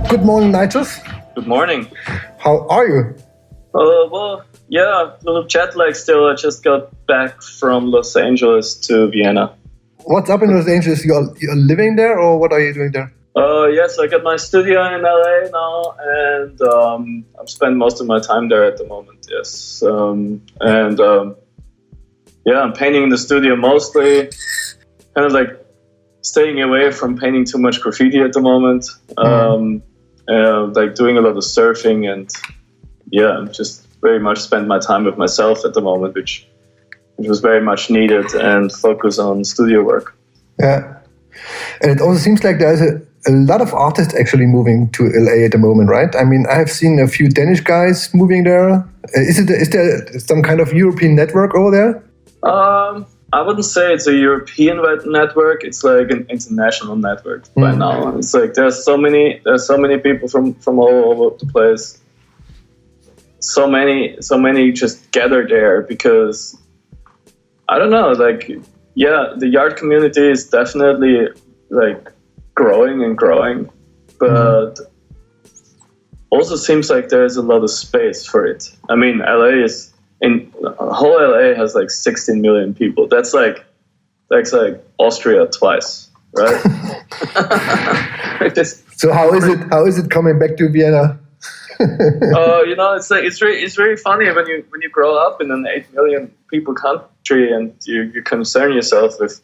Good morning, Nychos. Good morning. How are you? A little jet lag still. I just got back from Los Angeles to Vienna. What's up in Los Angeles? You're living there, or what are you doing there? Yes, I got my studio in LA now, and I'm spending most of my time there at the moment. Yes, I'm painting in the studio mostly. Kind of like staying away from painting too much graffiti at the moment. Like doing a lot of surfing, and just very much spend my time with myself at the moment, which was very much needed, and focus on studio work. Yeah, and it also seems like there's a lot of artists actually moving to LA at the moment, right? I mean, I've seen a few Danish guys moving there. Is there some kind of European network over there? I wouldn't say it's a European network. It's like an international network by now. It's like there's so many people from all over the place. So many just gather there because I don't know. Like, the art community is definitely like growing and growing, but also seems like there's a lot of space for it. I mean, whole LA has like 16 million people. That's like Austria twice, right? So how is it coming back to Vienna? It's very funny when you grow up in an 8 million people country and you concern yourself with.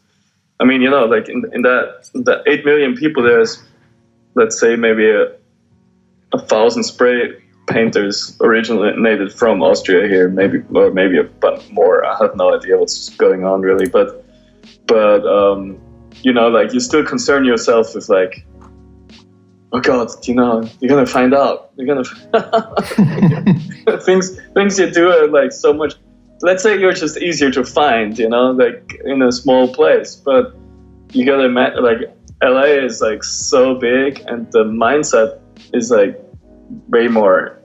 I mean, like in that 8 million people, there's, let's say, maybe 1,000 spray painters originated from Austria here, maybe a bit more. I have no idea what's going on really, but like you still concern yourself with like, oh God, you're gonna find out. You're gonna things you do are like so much. Let's say you're just easier to find, like in a small place, but you gotta imagine, like LA is like so big, and the mindset is like way more.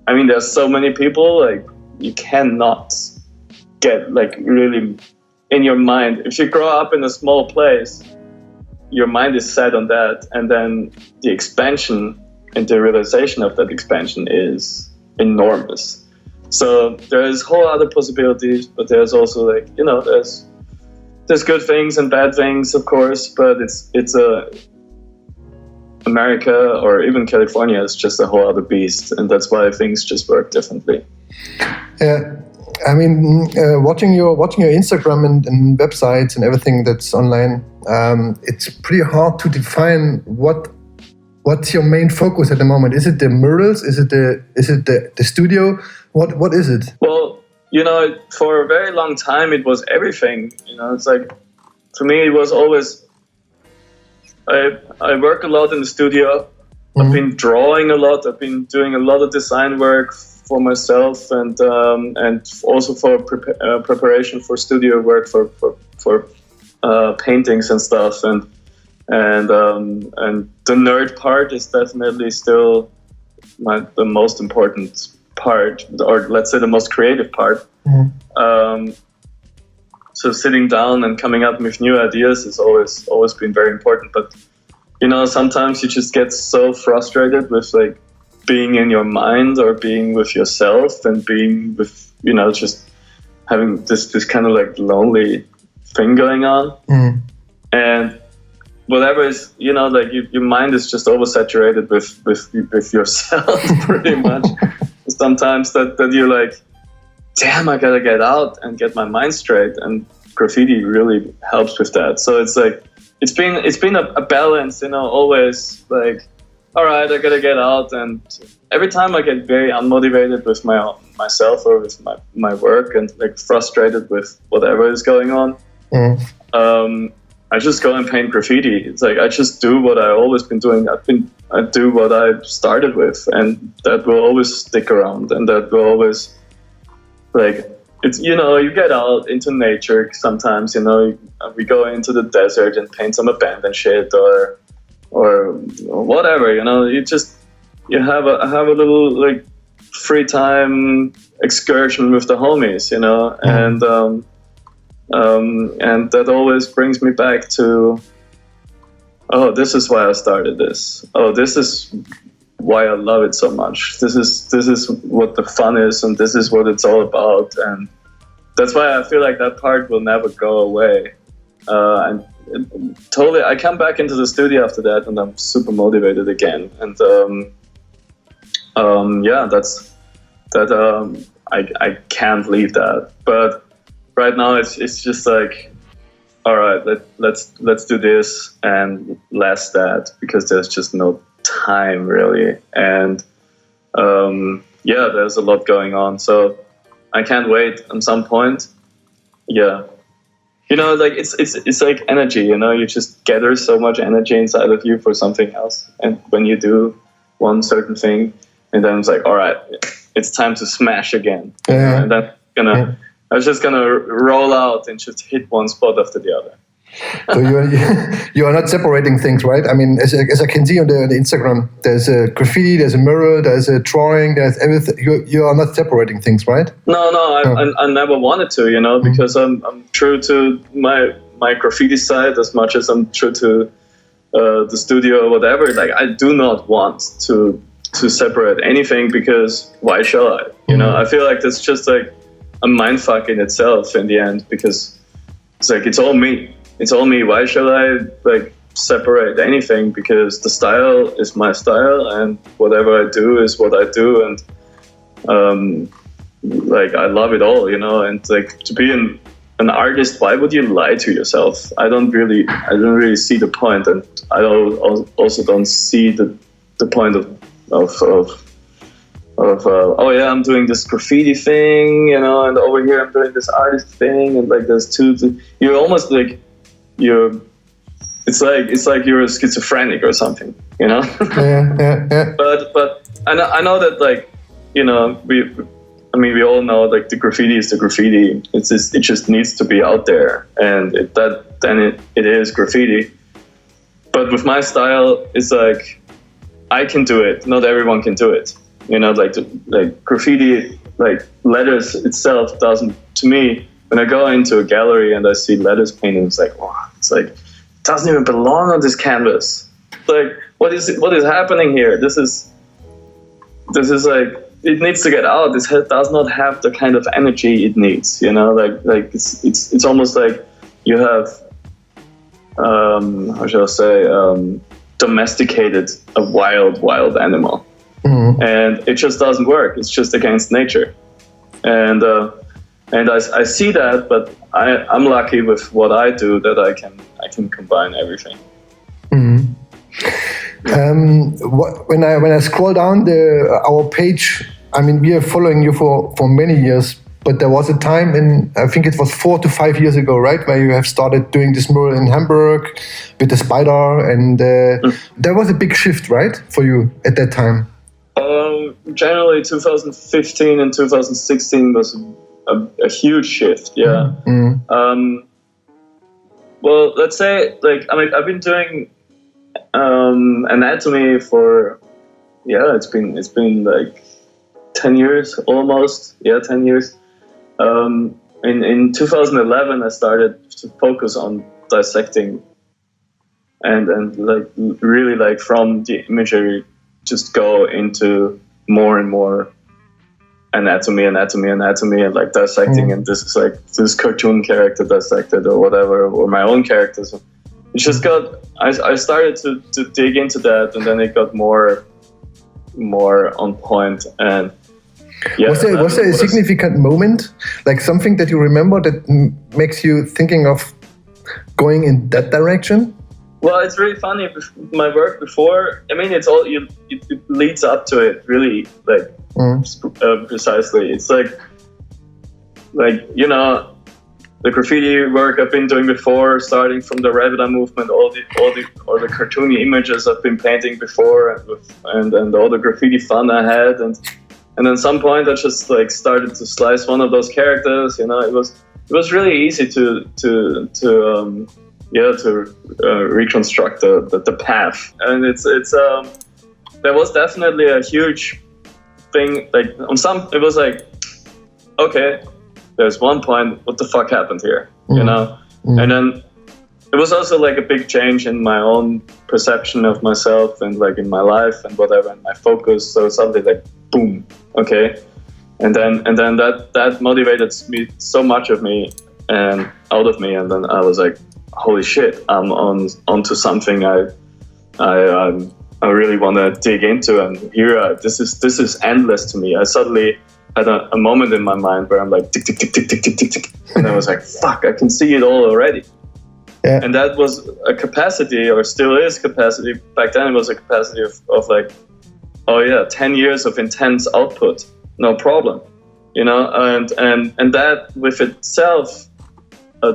I mean, there's so many people, like you cannot get like really in your mind. If you grow up in a small place, your mind is set on that, and then the expansion and the realization of that expansion is enormous. So there's whole other possibilities, but there's also like, there's good things and bad things, of course, but it's America or even California is just a whole other beast, and that's why things just work differently. Yeah, I mean, watching your Instagram and websites and everything that's online, it's pretty hard to define what's your main focus at the moment. Is it the murals? Is it the studio? What is it? Well, for a very long time it was everything. It's like, for me it was always. I work a lot in the studio. I've been drawing a lot. I've been doing a lot of design work for myself, and also for preparation for studio work for paintings and stuff. And the nerd part is definitely still the most important part, or let's say the most creative part. So sitting down and coming up with new ideas has always been very important. But sometimes you just get so frustrated with like being in your mind or being with yourself and being with just having this kind of like lonely thing going on. And whatever is like your mind is just oversaturated with yourself pretty much. Sometimes that you're like, damn, I gotta get out and get my mind straight, and graffiti really helps with that. So it's like it's been a balance, always like, all right, I gotta get out, and every time I get very unmotivated with myself or with my work and like frustrated with whatever is going on, I just go and paint graffiti. It's like I just do what I always been doing. I do what I started with, and that will always stick around, and that will always, like, it's, you get out into nature sometimes, we go into the desert and paint some abandoned shit or whatever, you have a little like free time excursion with the homies, and that always brings me back to, oh, this is why I started this. Oh, this is why I love it so much. This is what the fun is, and this is what it's all about, and that's why I feel like that part will never go away. And totally, I come back into the studio after that, and I'm super motivated again. And I can't leave that. But right now, it's just like, all right, let's do this and less that, because there's just no time really, and there's a lot going on. So I can't wait. At some point, like it's like energy. You just gather so much energy inside of you for something else, and when you do one certain thing, and then it's like, all right, it's time to smash again. And then I was just gonna roll out and just hit one spot after the other. So you are not separating things, right? I mean, as I can see on the Instagram, there's a graffiti, there's a mural, there's a drawing, there's everything. You are not separating things, right? No, I never wanted to, because I'm true to my graffiti side as much as I'm true to the studio or whatever. Like, I do not want to separate anything, because why shall I? I feel like that's just like a mindfuck in itself in the end, because it's like, it's all me. It's all me. Why should I like separate anything? Because the style is my style, and whatever I do is what I do, and like, I love it all, And like, to be an artist, why would you lie to yourself? I don't really see the point, and I also don't see the point of I'm doing this graffiti thing, and over here I'm doing this artist thing, and like there's you're almost like it's like you're a schizophrenic or something, Yeah. But I know that, like, we all know, like, the graffiti is the graffiti. It just needs to be out there, and it is graffiti. But with my style, it's like, I can do it. Not everyone can do it. Like graffiti, like letters itself doesn't. To me, when I go into a gallery and I see letters painted, it's like, wow, it's like, it doesn't even belong on this canvas. Like, what is happening here? This is like, it needs to get out. This does not have the kind of energy it needs. Like it's almost like you have how shall I say, domesticated a wild animal. Mm-hmm. And it just doesn't work. It's just against nature. And I see that, but I'm lucky with what I do, that I can combine everything. Mm-hmm. When I scroll down our page, I mean, we are following you for many years, but there was a time I think it was 4 to 5 years ago, right, where you have started doing this mural in Hamburg with the spider, and there was a big shift, right, for you at that time? Generally, 2015 and 2016 was a huge shift, yeah. Mm-hmm. Well, let's say, like, I mean, I've been doing Anatomie for, it's been like 10 years almost. 10 years. In 2011, I started to focus on dissecting and like really, like, from the imagery, just go into more and more anatomy, and like dissecting. And this is like this cartoon character dissected or whatever, or my own characters. It just got, I started to dig into that, and then it got more on point. And was there a significant moment, like something that you remember that makes you thinking of going in that direction? Well, it's really funny. My work before, I mean, it's all, it leads up to it, really, like, precisely. It's like, the graffiti work I've been doing before, starting from the Vida movement, all the cartoony images I've been painting before, and all the graffiti fun I had, and then some point I just, like, started to slice one of those characters. It was really easy to reconstruct the path, and it's there was definitely a huge thing. Like, it was like, okay, there's one point, what the fuck happened here, And then it was also like a big change in my own perception of myself and like in my life and whatever, and my focus. So suddenly like, boom, okay. And then that motivated me so much of me and out of me. And then I was like, holy shit, I'm onto something I really want to dig into. And here, this is endless to me. I suddenly had a moment in my mind where I'm like, tick, tick, tick, tick, tick, tick, tick, tick. And I was like, fuck, I can see it all already. Yeah. And that was a capacity, or still is capacity. Back then it was a capacity of like, oh yeah, 10 years of intense output, no problem. You know, and that with itself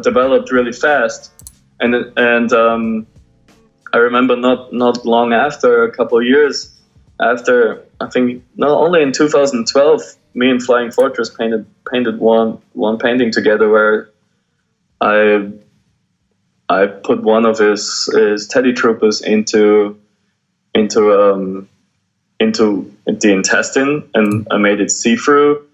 developed really fast. And I remember not long after, a couple of years after, I think, no, only in 2012, me and Flying Fortress painted one painting together where I put one of his teddy troopers into the intestine, and I made it see-through.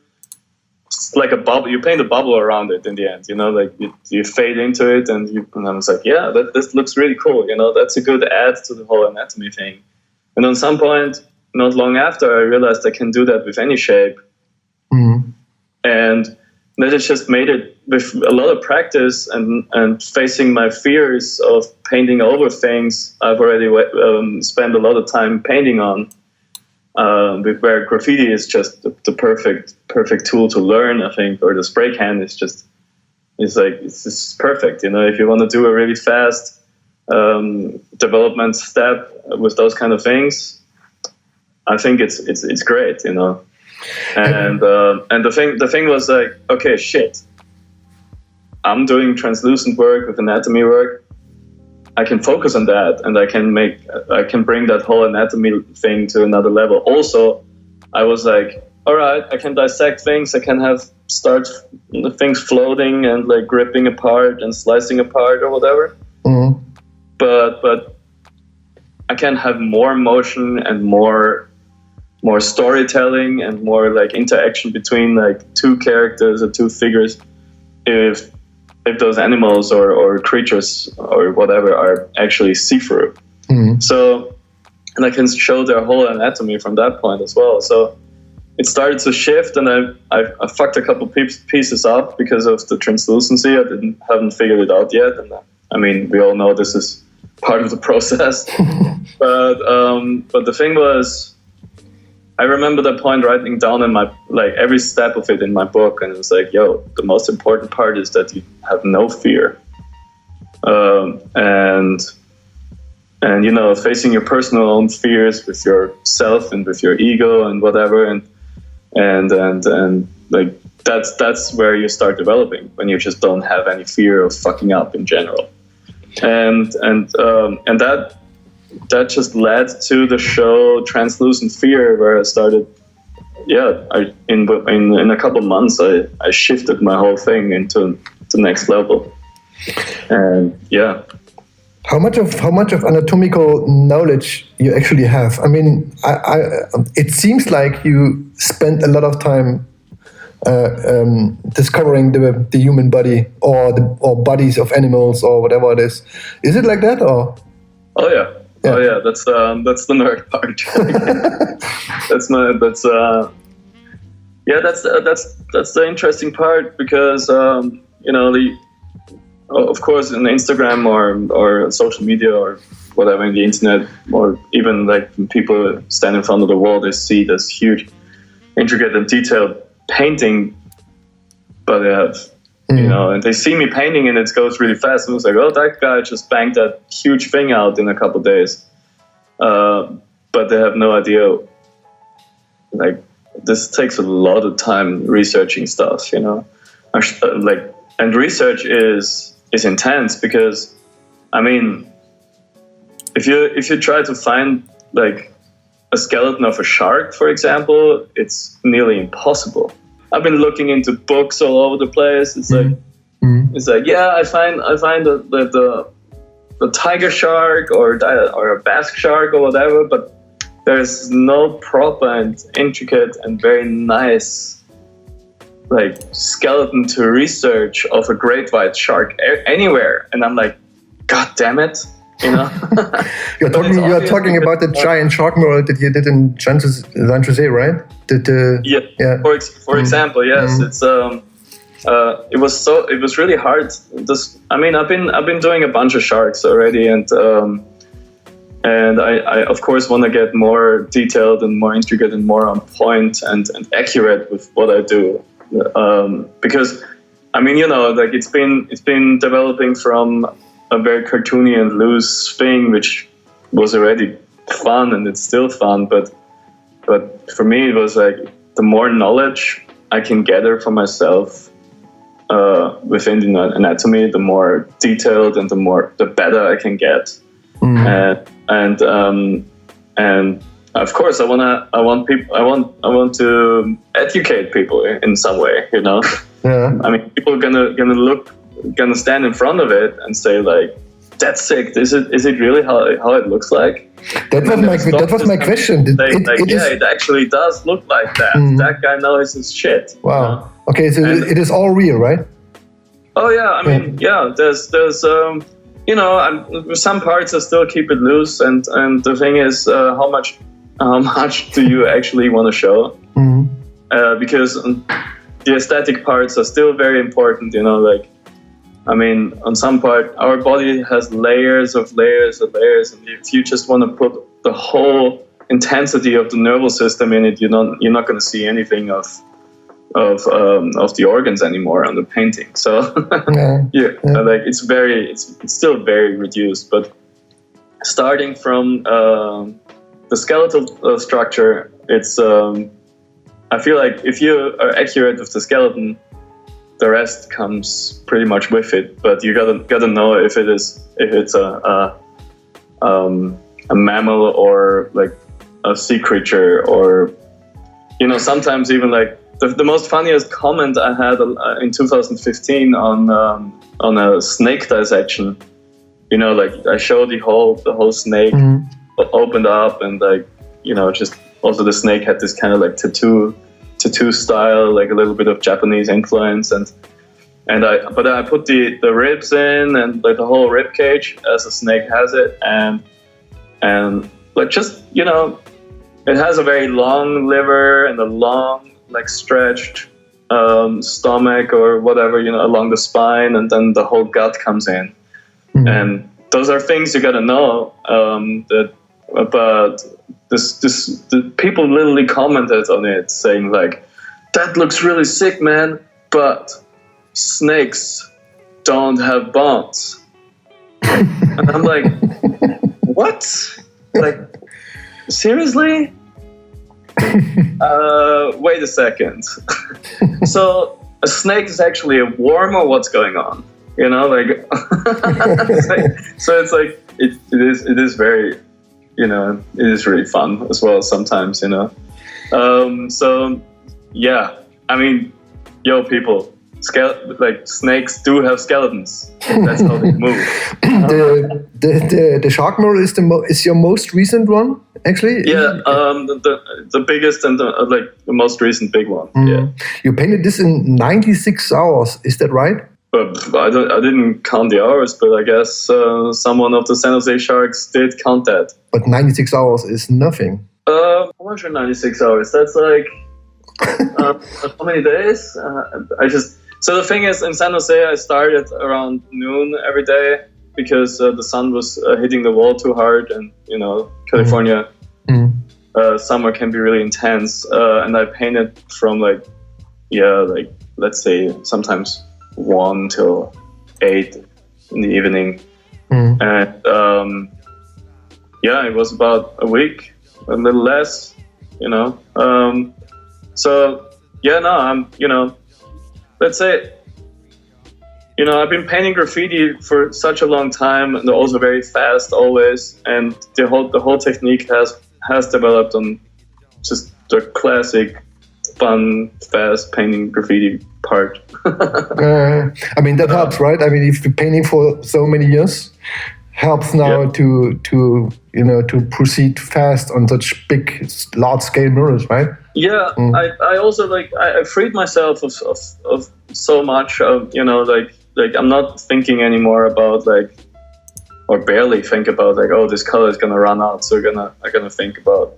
It's like a bubble. You paint a bubble around it in the end, you know, like you fade into it, and I was like, yeah, this looks really cool, you know, that's a good add to the whole anatomy thing. And on some point, not long after, I realized I can do that with any shape. Mm-hmm. And that has just made it, with a lot of practice and facing my fears of painting over things I've already spent a lot of time painting on, where graffiti is just the perfect tool to learn, I think, or the spray can is just, it's just perfect, you know. If you want to do a really fast development step with those kind of things, I think it's great, you know. And the thing was like, okay, shit, I'm doing translucent work with anatomy work. I can focus on that, and I can bring that whole anatomy thing to another level. Also, I was like, all right, I can dissect things. I can start things floating and like gripping apart and slicing apart or whatever. Mm-hmm. But I can have more motion and more storytelling and more like interaction between like two characters or two figures if those animals or creatures or whatever are actually see-through. Mm-hmm. So, and I can show their whole anatomy from that point as well. So it started to shift, and I fucked a couple pieces up because of the translucency. I haven't figured it out yet. And I mean, we all know this is part of the process. but the thing was, I remember that point writing down in my, like every step of it in my book, and it was like, yo, the most important part is that you have no fear. And you know, facing your personal own fears with yourself and with your ego and whatever, and like that's where you start developing, when you just don't have any fear of fucking up in general. And that just led to the show Translucent Fear, where I started, in a couple months, I shifted my whole thing into the next level. And yeah. How much of anatomical knowledge you actually have? I mean, it seems like you spent a lot of time discovering the human body or bodies of animals or whatever it is. Is it like that, or? Oh yeah. Yeah. Oh yeah, that's the nerd part. that's the interesting part, because you know, of course in Instagram or social media or whatever, in the internet, or even like when people stand in front of the wall, they see this huge, intricate and detailed painting, but they have, you know, and they see me painting and it goes really fast, and it's like, oh, that guy just banged that huge thing out in a couple of days. But they have no idea, like, this takes a lot of time researching stuff, you know, and research is intense, because, I mean, if you try to find like a skeleton of a shark, for example, it's nearly impossible. I've been looking into books all over the place. It's like, yeah, I find the tiger shark or a basque shark or whatever, but there's no proper and intricate and very nice like skeleton to research of a great white shark anywhere. And I'm like, God damn it, you know. You're talking about the giant shark mural that you did in San José, right? Yeah. For example, yes, it's it was really hard. I've been doing a bunch of sharks already, and I of course want to get more detailed and more intricate and more on point and accurate with what I do, because it's been developing from a very cartoony and loose thing, which was already fun and it's still fun, but for me it was like the more knowledge I can gather for myself within the anatomy, the more detailed and the better I can get. And of course I want to educate people in some way, you know. Yeah. I mean, people are gonna stand in front of it and say like, that's sick. Is it really how it looks like? That was my question. It actually does look like that. That guy knows his shit. Wow. You know? Okay, so it is all real, right? Oh yeah. There's some parts I still keep it loose, and the thing is, how much do you actually want to show? Because the aesthetic parts are still very important, you know, like, I mean, on some part, our body has layers of layers of layers, and if you just want to put the whole intensity of the nervous system in it, you're not going to see anything of the organs anymore on the painting. So, like it's still very reduced. But starting from the skeletal structure, it's I feel like if you are accurate with the skeleton, the rest comes pretty much with it. But you gotta know if it's a mammal or like a sea creature, or sometimes even like the most funniest comment I had in 2015 on a snake dissection. Like I showed the whole snake opened up, and like just also the snake had this kind of like tattoo style, like a little bit of Japanese influence, and I put the ribs in and like the whole rib cage as a snake has it, and like just it has a very long liver and a long like stretched stomach or whatever along the spine, and then the whole gut comes in, and those are things you gotta know. But the people literally commented on it saying like, that looks really sick, man, but snakes don't have bones. And I'm like, what? Like, seriously? Wait a second. So a snake is actually a worm, or what's going on? Like, so it's like it is very, it is really fun as well sometimes, So yeah, I mean, people, like snakes do have skeletons. That's how they move. The shark mural is your most recent one, actually? Yeah, the biggest and the most recent big one. Yeah. You painted this in 96 hours, is that right? I didn't count the hours, but I guess someone of the San José Sharks did count that. But 96 hours is nothing. How much are 96 hours? That's like how many days? So the thing is, in San Jose, I started around noon every day because the sun was hitting the wall too hard, and California summer can be really intense. And I painted from let's say sometimes 1 till 8 in the evening, and it was about a week, a little less, so I'm let's say I've been painting graffiti for such a long time, and also very fast always, and the whole technique has developed on just the classic fun, fast painting graffiti part. I mean, that helps, right? I mean, if you're painting for so many years, helps now to proceed fast on such big, large scale murals, right? Yeah, I also I freed myself of so much of like I'm not thinking anymore about or barely think about like, oh, this color is gonna run out, so I'm gonna think about,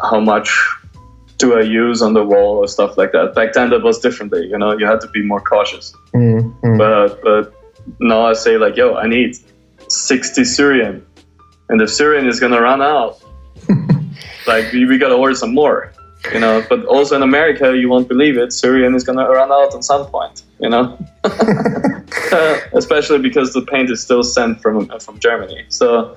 how much do I use on the wall or stuff like that. Back then that was differently, you had to be more cautious. But now I say like, yo, I need 60 Syrian, and if Syrian is gonna run out, like we gotta order some more, but also in America, you won't believe it, Syrian is gonna run out at some point, especially because the paint is still sent from Germany. So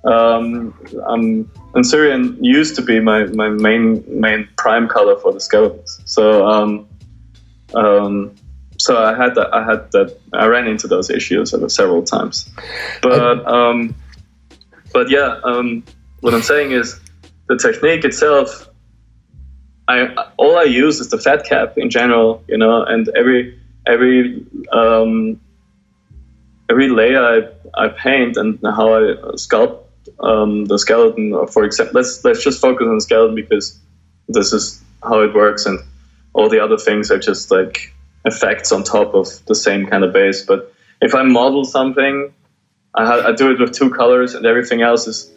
and Syrian used to be my main prime color for the skeletons. So so I ran into those issues several times. But what I'm saying is the technique itself, all I use is the fat cap in general, and every layer I paint and how I sculpt the skeleton. For example, let's just focus on the skeleton because this is how it works, and all the other things are just like effects on top of the same kind of base. But if I model something, I do it with two colors, and everything else is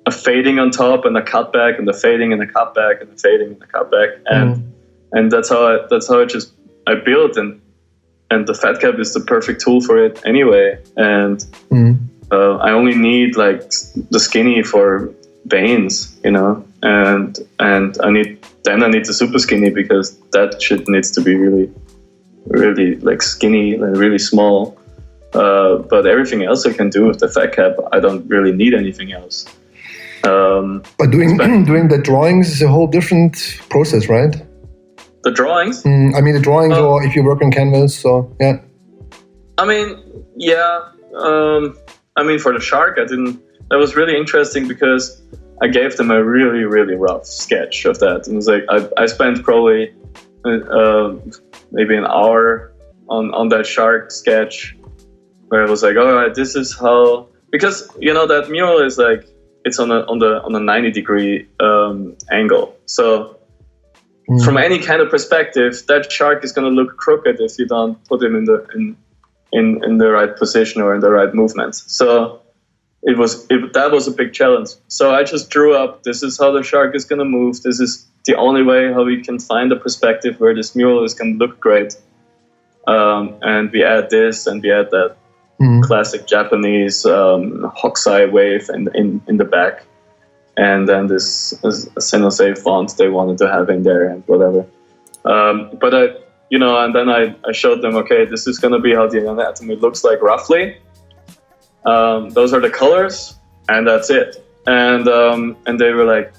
a fading on top and a cutback, and the fading and the cutback and the fading and the cutback, and that's how I built, and the fat cap is the perfect tool for it anyway. And I only need like the skinny for veins, and I need the super skinny because that shit needs to be really, really like skinny and really small. But everything else I can do with the fat cap. I don't really need anything else. But doing the drawings is a whole different process, right? The drawings? I mean, the drawings, or if you work on canvas, so yeah. I mean, yeah. For the shark, that was really interesting because I gave them a really, really rough sketch of that. And it was like, I spent probably maybe an hour on that shark sketch, where I was like, all right, this is how, because, that mural is like, it's on a 90-degree angle. So from any kind of perspective, that shark is going to look crooked if you don't put him in the right position or in the right movement. So that was a big challenge. So I just drew up, this is how the shark is going to move. This is the only way how we can find a perspective where this mural is going to look great. And we add this and we add that classic Japanese Hokusai wave in the back, and then this San José font they wanted to have in there and whatever. But and then I showed them, okay, this is going to be how the anatomy looks like roughly. Those are the colors, and that's it. And they were like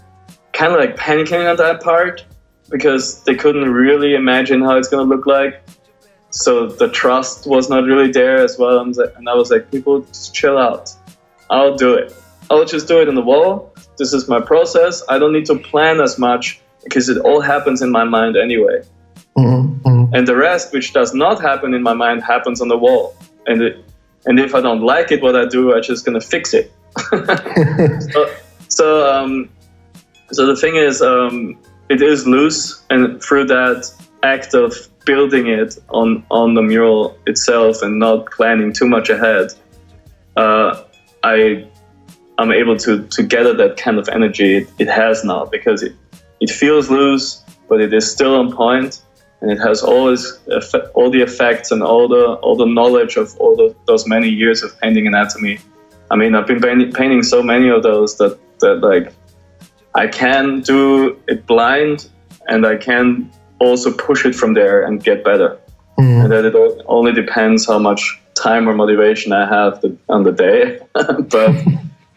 kind of like panicking at that part because they couldn't really imagine how it's going to look like. So the trust was not really there as well. And I was like, people, just chill out. I'll do it. I'll just do it on the wall. This is my process. I don't need to plan as much because it all happens in my mind anyway. And the rest, which does not happen in my mind, happens on the wall. And if I don't like it, what I do, I'm just going to fix it. So the thing is, it is loose. And through that act of building it on the mural itself and not planning too much ahead, I'm able to gather that kind of energy it has now, because it feels loose, but it is still on point, and it has all the effects and all the knowledge of those many years of painting anatomy. I mean, I've been painting so many of those that like I can do it blind, and I can also push it from there and get better. And that it only depends how much time or motivation I have on the day. But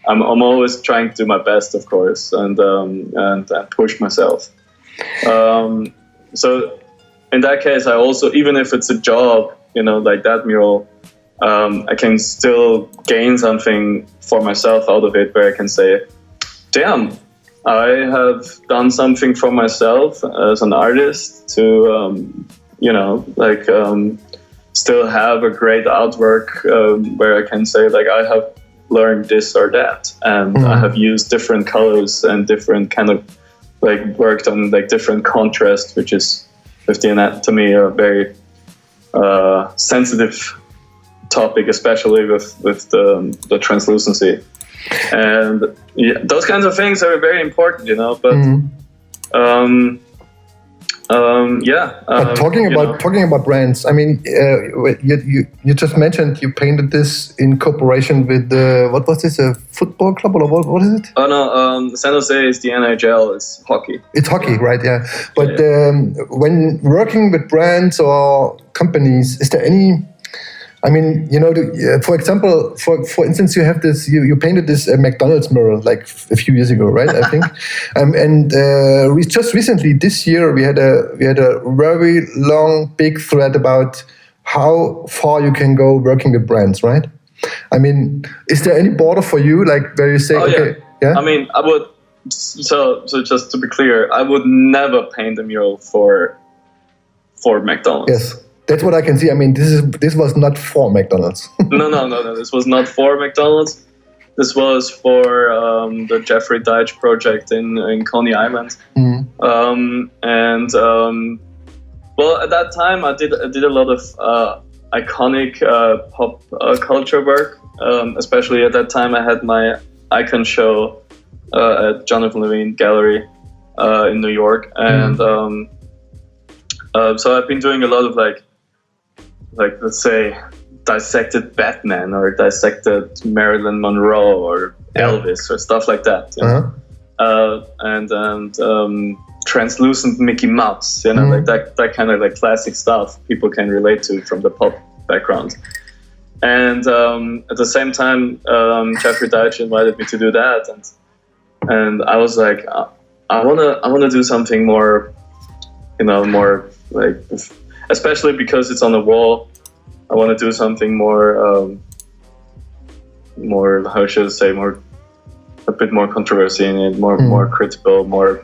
I'm always trying to do my best, of course, and push myself. So in that case, I also, even if it's a job, like that mural, I can still gain something for myself out of it, where I can say, damn, I have done something for myself as an artist to, still have a great artwork where I can say, like, I have learned this or that, and I have used different colors and different kind of, like, worked on like different contrast, which is with the anatomy a very sensitive topic, especially with the translucency, and those kinds of things are very important, But but talking about brands, I mean, you just mentioned you painted this in cooperation with what was this, a football club, or what is it? Oh no, San José is the NHL. It's hockey. It's hockey, right? Yeah. But when working with brands or companies, is there any? I mean, for example, for instance, you have this. You painted this McDonald's mural like a few years ago, right? I think, and we just recently this year we had a very long big thread about how far you can go working with brands, right? I mean, is there any border for you, like where you say, yeah? I mean, I would. So just to be clear, I would never paint a mural for McDonald's. Yes. That's what I can see. I mean, this was not for McDonald's. No. This was not for McDonald's. This was for the Jeffrey Deitch project in Coney Island. Well, at that time, I did a lot of iconic pop culture work. Especially at that time, I had my icon show at Jonathan Levine Gallery in New York, and so I've been doing a lot of like let's say dissected Batman or dissected Marilyn Monroe or Elvis or stuff like that, and translucent Mickey Mouse, like that kind of like classic stuff people can relate to from the pop background. And at the same time, Jeffrey Deitch invited me to do that, and I was like, I wanna do something more, more like. Especially because it's on the wall, I want to do something more, how should I say, a bit more controversy in it, more critical, more.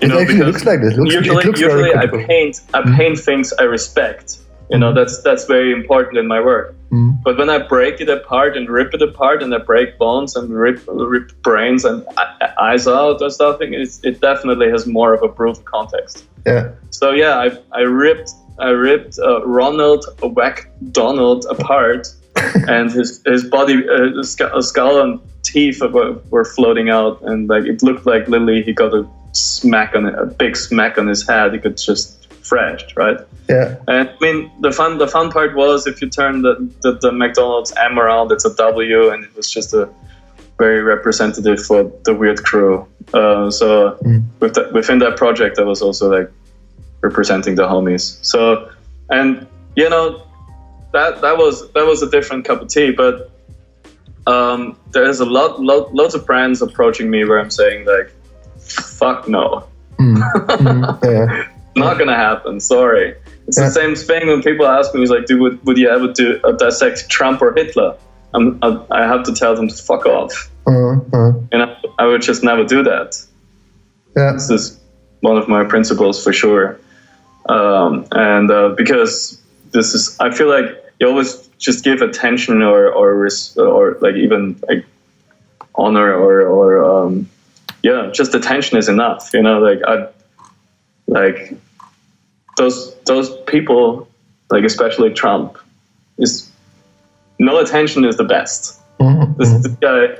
It actually looks like this. Usually I paint things I respect. That's very important in my work. But when I break it apart and rip it apart, and I break bones and rip brains and eyes out or something, it definitely has more of a brutal context. Yeah. So yeah, I ripped Ronald Donald apart, and his body, skull and teeth were floating out, and like it looked like literally he got a big smack on his head. He could just thrashed, right? Yeah. And I mean, the fun part was if you turn the McDonald's M around, it's a W, and it was just a very representative for the weird crew. Within that project, I was also like representing the homies. So, and that was a different cup of tea. But there's lots of brands approaching me where I'm saying like, fuck no, yeah. Not gonna happen. Sorry. It's the same thing when people ask me, "It's like, would you ever dissect Trump or Hitler?" I have to tell them to fuck off. I would just never do that. Yeah. This is one of my principles for sure. Because this is, I feel like you always just give attention or like even like honor or just attention is enough. Like those people, like especially Trump, is no attention is the best. This guy,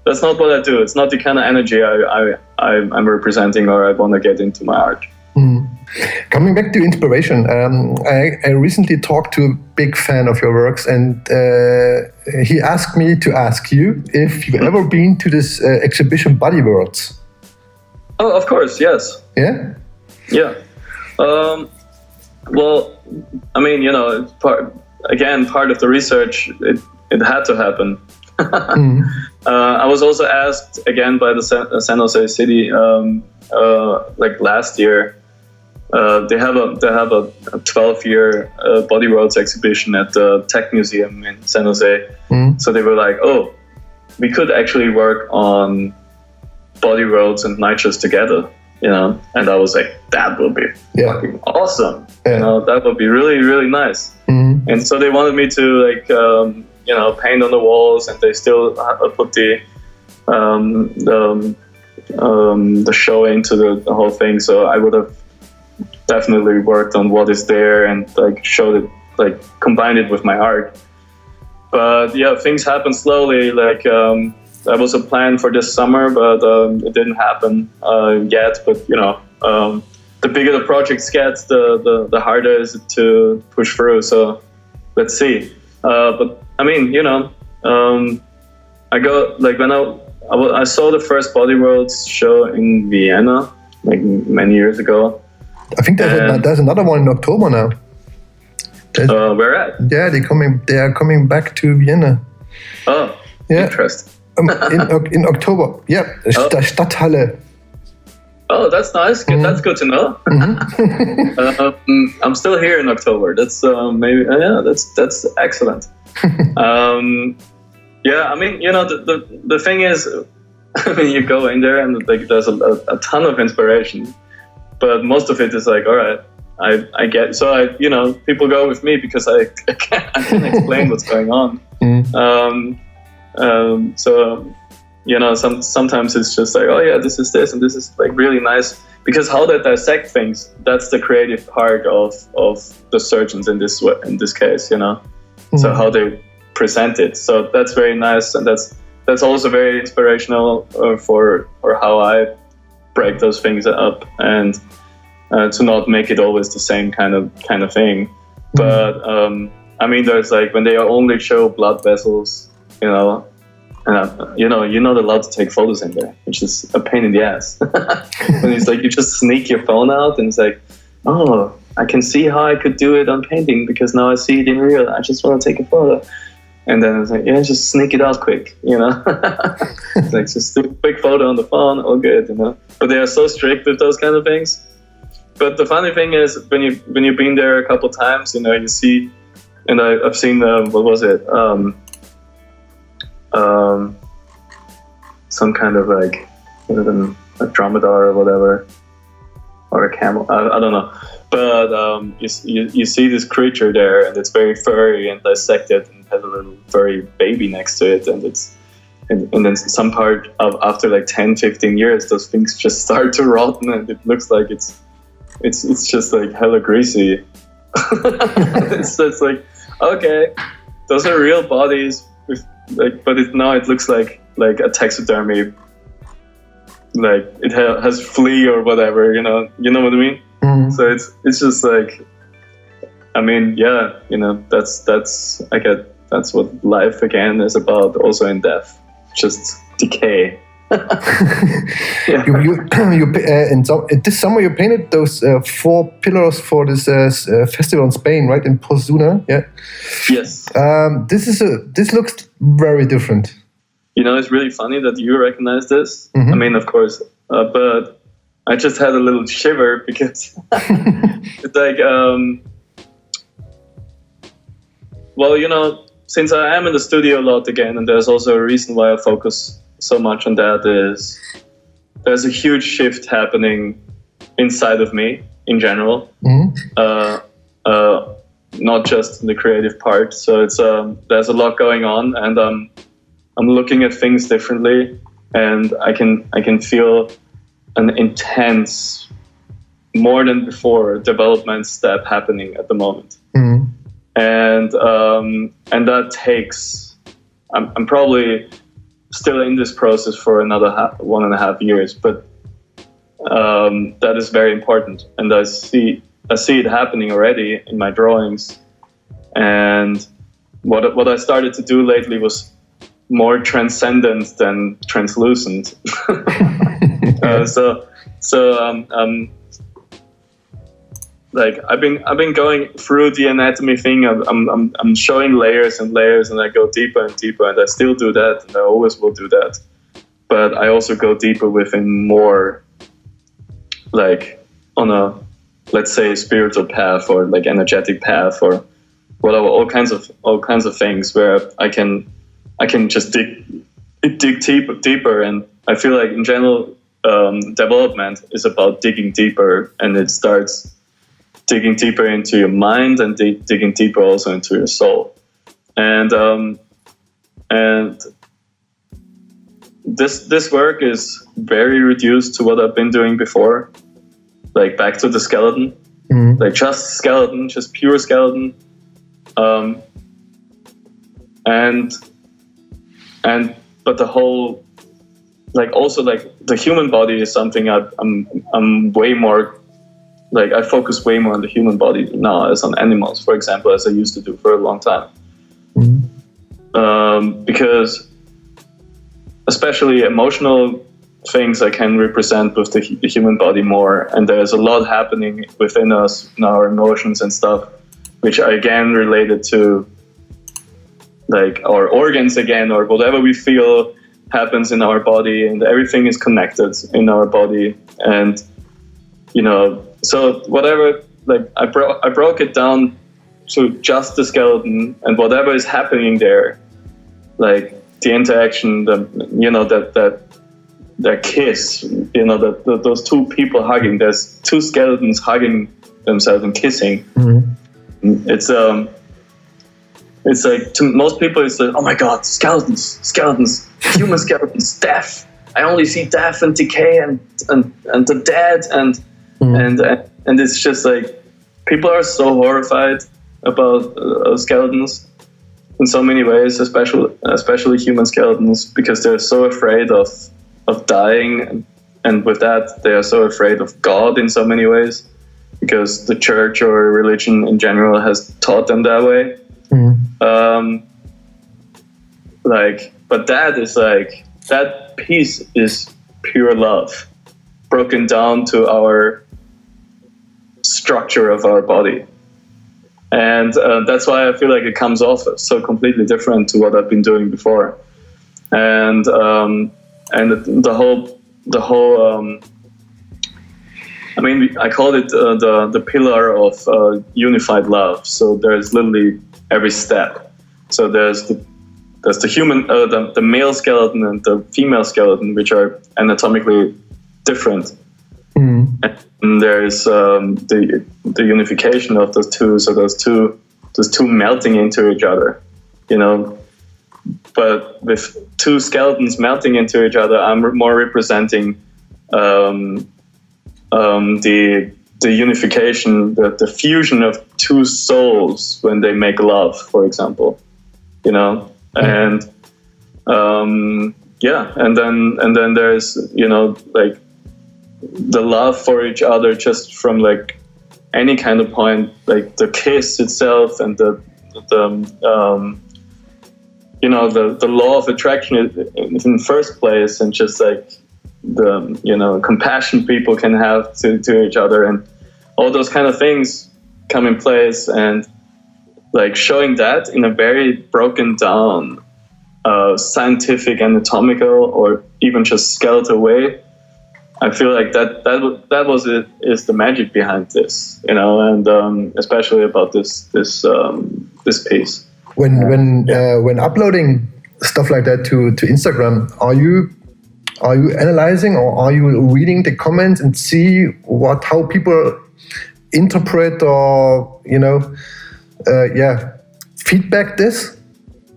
that's not what I do. It's not the kind of energy I'm representing or I want to get into my art. Coming back to inspiration, I recently talked to a big fan of your works, and he asked me to ask you if you've ever been to this exhibition Body Worlds. Oh, of course, yes. Yeah? Yeah. Well, I mean, part of the research, it had to happen. I was also asked again by the San Jose city, like last year. They have a 12-year Body Worlds exhibition at the Tech Museum in San Jose. So they were like, oh, we could actually work on Body Worlds and Nychos together, and I was like, that would be fucking awesome. That would be really, really nice. And so they wanted me to like, paint on the walls, and they still put the show into the whole thing. So I would have definitely worked on what is there and like showed it like combine it with my art. But yeah, things happen slowly. Like that was a plan for this summer, but it didn't happen yet. But the bigger the projects get, the harder is it to push through. So let's see. But I mean, I go like when I saw the first Body Worlds show in Vienna like many years ago. I think there's another one in October now. Where at? Yeah, they are coming back to Vienna. Oh, yeah. Interesting. in October. Yeah, the Stadthalle. Oh, that's nice. Mm-hmm. That's good to know. Mm-hmm. I'm still here in October. That's maybe that's excellent. Yeah, I mean, the thing is, I mean, you go in there and like there's a ton of inspiration, but most of it is like, all right, I get. So people go with me because I can explain what's going on. Mm. Sometimes it's just like, oh yeah, this is this and this is like really nice, because how they dissect things, that's the creative part of the surgeons in this case, So how they present it, so that's very nice, and that's also very inspirational for how I break those things up, and to not make it always the same kind of thing. But I mean, there's like when they only show blood vessels, and you're not allowed to take photos in there, which is a pain in the ass. When it's like you just sneak your phone out, and it's like, oh, I can see how I could do it on painting because now I see it in real. I just want to take a photo. And then it's like, yeah, just sneak it out quick, It's like, just do a quick photo on the phone, all good, But they are so strict with those kind of things. But the funny thing is, when you've been there a couple times, you see, and I've seen, what was it? Some kind of like, a dromedar or whatever, or a camel, I don't know. But you see this creature there, and it's very furry and dissected, and has a little furry baby next to it, and and then some part of after like 10-15 years, those things just start to rotten, and it looks like it's just like hella greasy. It's like, okay, those are real bodies, but it looks like a taxidermy, like it has flea or whatever, you know what I mean? Mm-hmm. So it's just like, I mean, yeah, that's what life again is about, also in death, just decay. Yeah. This summer you painted those 4 pillars for this festival in Spain, right, in Posuna? Yeah. Yes. This looks very different. It's really funny that you recognize this. Mm-hmm. I mean, of course, but I just had a little shiver because it's like, since I am in the studio a lot again, and there's also a reason why I focus so much on that, is there's a huge shift happening inside of me in general, not just in the creative part. So it's there's a lot going on, and I'm looking at things differently, and I can feel an intense, more than before, development step happening at the moment. Mm-hmm. And that takes, I'm probably still in this process for another 1.5 years, but that is very important, and I see it happening already in my drawings. And what I started to do lately was more transcendent than translucent. Like I've been going through the anatomy thing. I'm showing layers and layers, and I go deeper and deeper, and I still do that, and I always will do that. But I also go deeper within more, like on a, let's say, spiritual path, or like energetic path, or whatever, all kinds of things where I can just dig deeper, and I feel like in general development is about digging deeper, and it starts digging deeper into your mind and digging deeper also into your soul. And this work is very reduced to what I've been doing before, like back to the skeleton, like just skeleton, just pure skeleton. and but the whole, like, also, like, the human body is something I'm way more, like, I focus way more on the human body now as on animals, for example, as I used to do for a long time. Because especially emotional things I can represent with the human body more, and there's a lot happening within us, in our emotions and stuff, which are again related to, like, our organs again, or whatever we feel happens in our body, and everything is connected in our body. And, you know, so whatever, like, I broke it down to just the skeleton and whatever is happening there, like the interaction, that kiss, you know, those two people hugging. There's two skeletons hugging themselves and kissing. It's like, to most people, it's like, oh my god, skeletons, human skeletons, death. I only see death and decay and the dead, and it's just like, people are so horrified about skeletons in so many ways, especially human skeletons, because they're so afraid of dying, and with that they are so afraid of God in so many ways, because the church or religion in general has taught them that way. But that is like, that piece is pure love broken down to our structure of our body, and that's why I feel like it comes off so completely different to what I've been doing before. And the whole I mean, I call it the pillar of unified love. So there's literally every step. So there's the human, the male skeleton and the female skeleton, which are anatomically different. And there's the unification of those two. So those two melting into each other, you know. But with two skeletons melting into each other, I'm more representing the unification, the fusion of two souls when they make love, for example, you know. And and then there's, you know, like, the love for each other just from, like, any kind of point, like the kiss itself, and the law of attraction in the first place, and just like the, you know, compassion people can have to each other, and all those kind of things come in place. And like, showing that in a very broken down scientific, anatomical, or even just skeletal way, I feel like that was it, is the magic behind this, you know. And especially about this piece. When uploading stuff like that to Instagram, are you analyzing, or are you reading the comments and see how people interpret, or, you know, feedback this?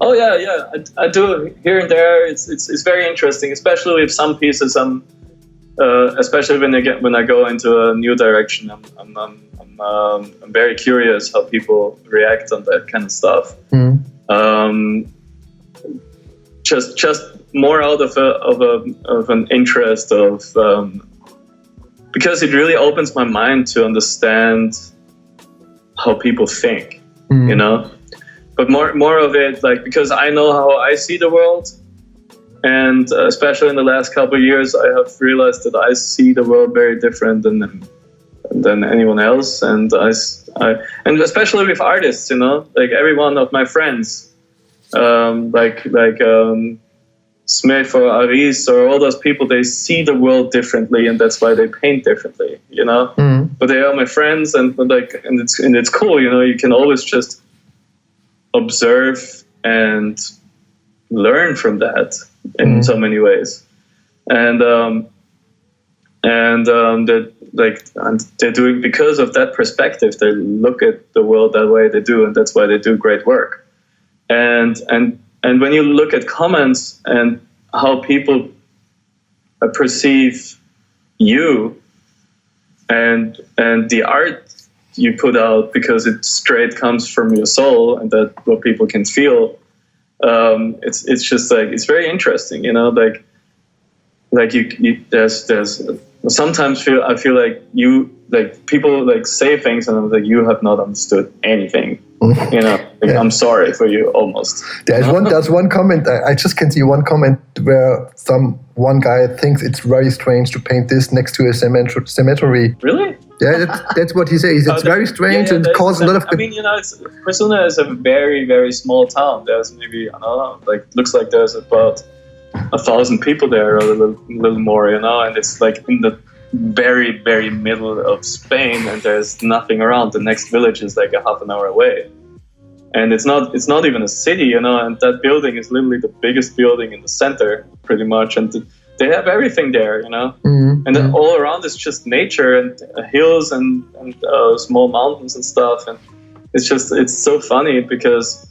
Oh yeah, I do here and there. It's very interesting, especially with some pieces. Especially when I go into a new direction, I'm very curious how people react on that kind of stuff. Just more out of an interest of, because it really opens my mind to understand how people think, you know. But more of it, like, because I know how I see the world, and especially in the last couple of years, I have realized that I see the world very different than anyone else, and and especially with artists, you know, like every one of my friends, like Smith or Aris or all those people, they see the world differently, and that's why they paint differently, you know. But they are my friends, and it's cool, you know. You can always just observe and learn from that in so many ways, and they're doing, because of that perspective, they look at the world that way they do, and that's why they do great work. And when you look at comments and how people perceive you and the art you put out because it straight comes from your soul and that what people can feel. It's just like, it's very interesting, you know, like you there's sometimes I feel like people like say things and I'm like, you have not understood anything. You know, like, yeah. I'm sorry for you almost. There's one comment, I just can see one comment where one guy thinks it's very strange to paint this next to a cemetery. Really? Yeah, that's what he says. It's very strange and causes a lot of... I mean, you know, Persona is a very, very small town. There's maybe, I don't know, like, looks like there's about 1,000 people there or a little more, you know, and it's like in the very, very middle of Spain and there's nothing around. The next village is like a half an hour away. And it's not even a city, you know, and that building is literally the biggest building in the center, pretty much. And they have everything there, you know. Mm-hmm. And then all around is just nature and hills and small mountains and stuff. And it's so funny because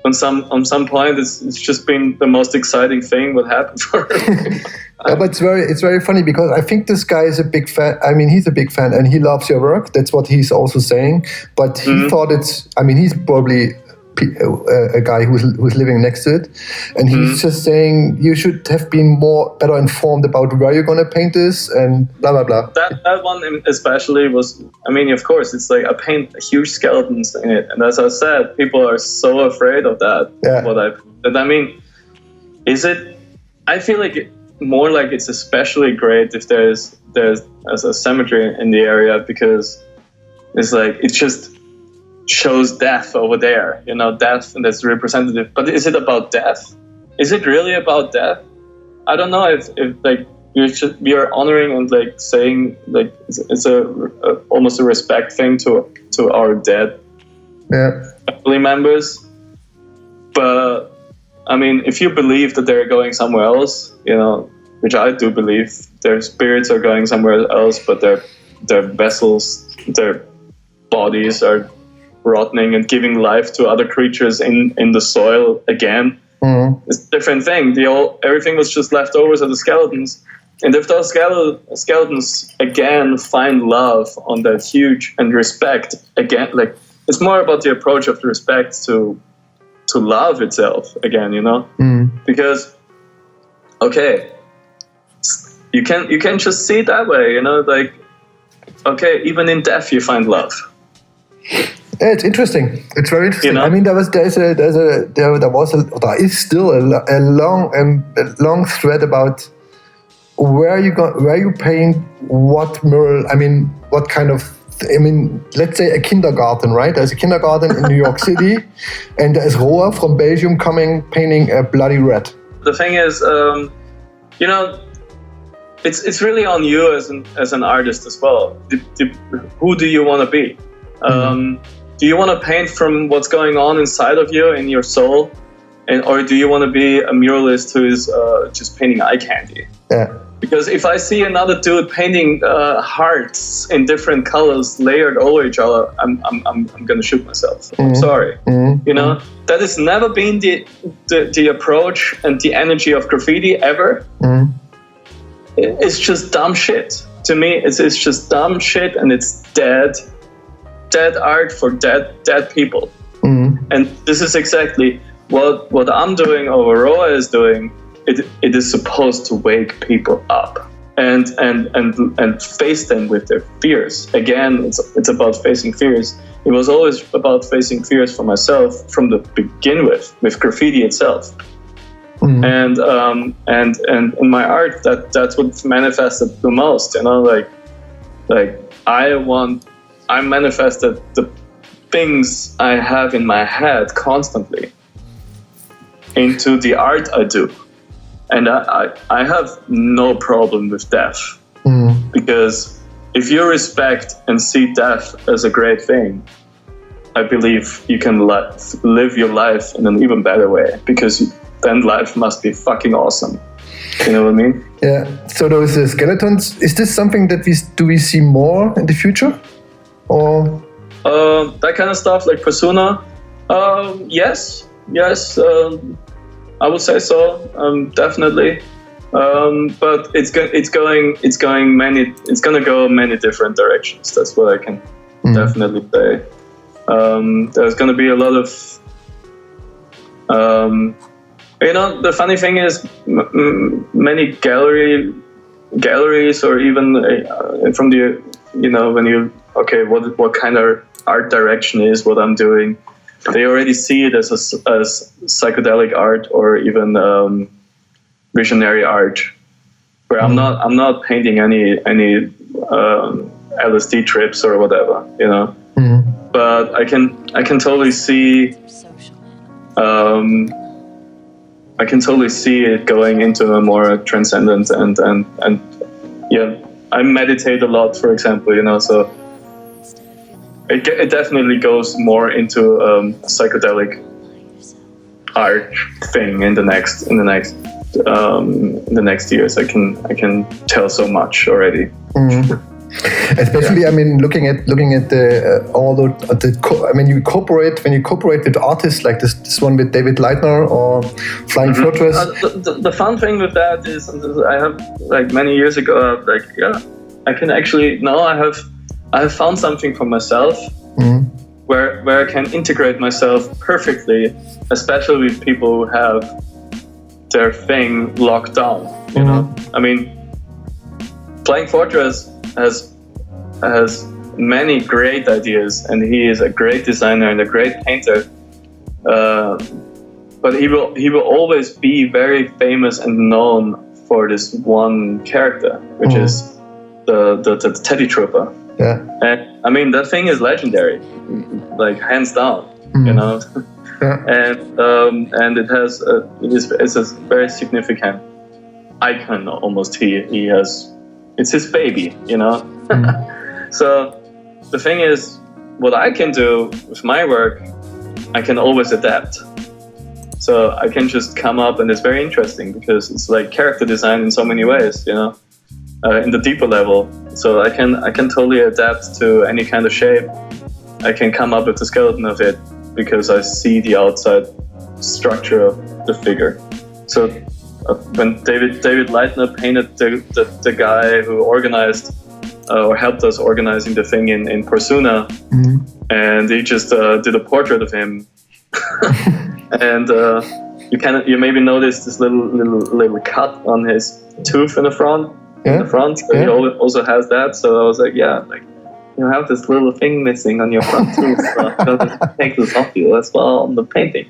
on some point it's just been the most exciting thing what happened for him. Yeah, but it's very funny because I think this guy is a big fan. I mean, he's a big fan and he loves your work. That's what he's also saying. But he thought he's probably a guy who's living next to it, and he's just saying you should have been better informed about where you're going to paint this and blah blah blah. That one especially was, I mean, of course, it's like I paint huge skeletons in it, and as I said, people are so afraid of that. Yeah. I mean, is it? I feel like more like it's especially great if there's a cemetery in the area because it's like it just shows death over there, you know, death, and that's representative. But is it about death? Is it really about death? I don't know if like we are honoring and like saying like it's almost a respect thing to our dead family members. But I mean, if you believe that they're going somewhere else, you know, which I do believe, their spirits are going somewhere else, but their vessels, their bodies are rotting and giving life to other creatures in the soil again. It's a different thing. Everything was just leftovers of the skeletons. And if those skeletons again find love on that huge and respect again, like it's more about the approach of the respect to love itself again, you know? Because okay, you can just see it that way, you know, like okay, even in death you find love. Yeah, it's interesting. It's very interesting. You know? I mean, there is still a long thread about where you paint what mural. I mean, what kind of. I mean, let's say a kindergarten, right? There's a kindergarten in New York City, and there's Roa from Belgium painting a bloody red. The thing is, you know, it's really on you as an artist as well. Who do you want to be? Do you want to paint from what's going on inside of you, in your soul? Or do you want to be a muralist who is just painting eye candy? Yeah. Because if I see another dude painting hearts in different colors layered over each other, I'm gonna shoot myself. I'm sorry. You know, that has never been the approach and the energy of graffiti ever. It's just dumb shit. To me, it's just dumb shit, and it's dead art for dead people. And this is exactly what I'm doing, or Roa is doing. It is supposed to wake people up and face them with their fears. Again, it's about facing fears. It was always about facing fears for myself from the begin with graffiti itself. And in my art, that's what manifested the most. You know, like I manifested the things I have in my head constantly into the art I do. And I have no problem with death. Because if you respect and see death as a great thing, I believe you can live your life in an even better way, because then life must be fucking awesome. You know what I mean? Yeah. So those skeletons, is this something that we see more in the future? Or that kind of stuff like Persona? Yes. I would say so, definitely. But it's gonna go many different directions. That's what I can definitely say. There's going to be a lot of, the funny thing is, many galleries, or even from the, when you, what kind of art direction is what I'm doing, they already see it as psychedelic art, or even visionary art, where I'm not painting any LSD trips or whatever, but I can totally see it going into a more transcendent and I meditate a lot, for example, so it definitely goes more into psychedelic art thing in the next years. I can tell so much already. Especially, looking at you cooperate with artists like this one with David Leitner or Flying Fortress. The fun thing with that is, I have many years ago, I can actually I have found something for myself where I can integrate myself perfectly, especially with people who have their thing locked down. Flying Fortress has many great ideas, and he is a great designer and a great painter. But he will always be very famous and known for this one character, which is the Teddy Trooper. Yeah. And that thing is legendary, hands down. Yeah. And it has it's a very significant icon almost. It's his baby, So the thing is, what I can do with my work, I can always adapt. So I can just come up, and it's very interesting because it's like character design in so many ways, in the deeper level. So I can totally adapt to any kind of shape. I can come up with the skeleton of it because I see the outside structure of the figure. So when David Leitner painted the guy who organized or helped us organizing the thing in Persona, and he just did a portrait of him, and you maybe noticed this little cut on his tooth in the front. So he also has that. So I was like, you have this little thing missing on your front tooth, so I'm gonna take this off you as well on the painting.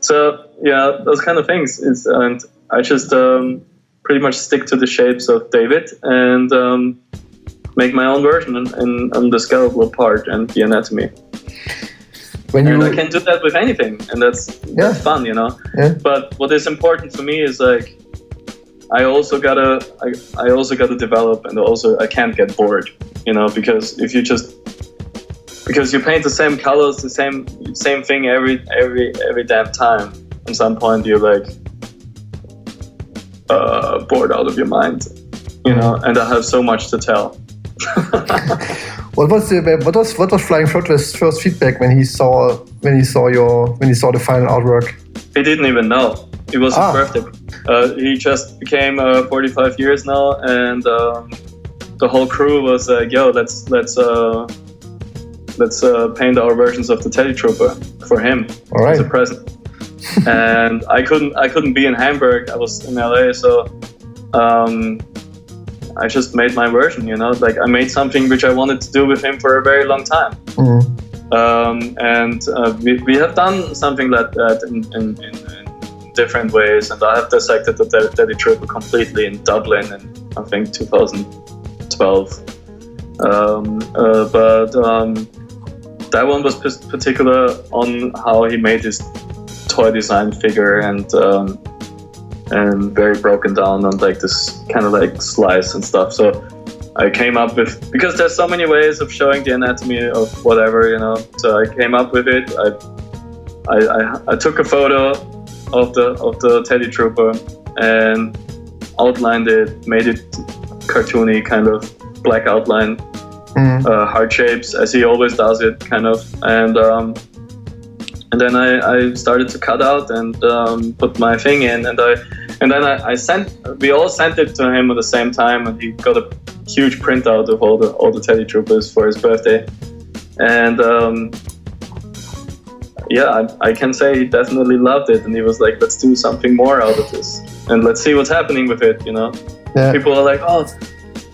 So those kind of things. And I just pretty much stick to the shapes of David and make my own version on the skeletal part and the anatomy. And I can do that with anything, and that's fun, Yeah. But what is important for me is I also gotta develop, and also I can't get bored, because if you paint the same colors, the same thing every damn time, at some point you're bored out of your mind, and I have so much to tell. What was Flying Fortress' first feedback when he saw the final artwork? He didn't even know. It was his birthday. He just became 45 years now, and the whole crew was like, "Yo, let's paint our versions of the Teddy Trooper for him as a present." And I couldn't be in Hamburg. I was in LA, so I just made my version. I made something which I wanted to do with him for a very long time. And we have done something like that in different ways, and I have dissected the Teddy Trooper completely in Dublin in, I think, 2012. But that one was particular on how he made his toy design figure, and very broken down on this kind of slice and stuff. So I came up with, because there's so many ways of showing the anatomy of whatever, So I came up with it. I took a photo of the Teddy Trooper and outlined it, made it cartoony, kind of black outline, heart shapes, as he always does it, kind of, and then I started to cut out and put my thing in, and then we all sent it to him at the same time, and he got a huge printout of all the Teddy Troopers for his birthday. And I can say he definitely loved it, and he was like, let's do something more out of this, and let's see what's happening with it, you know. Yeah. People are like, oh,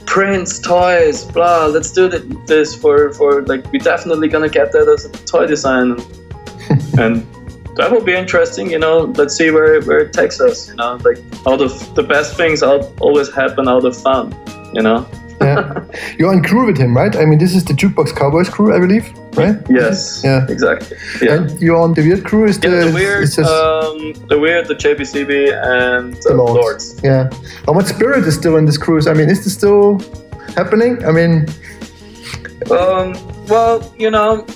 prints, toys, blah, let's do this for like, we're definitely gonna get that as a toy design. And that will be interesting, you know. Let's see where it takes us, you know. Like, out of the best things always happen out of fun, you know. Yeah. You're on crew with him, right? I mean, this is the Jukebox Cowboys crew, I believe, right? Yes. Yeah. Exactly. Yeah. And you're on the Weird crew? The Weird, the JBCB, and the Lords. Yeah. How much spirit is still in this cruise? I mean, is this still happening? I mean... well, you know...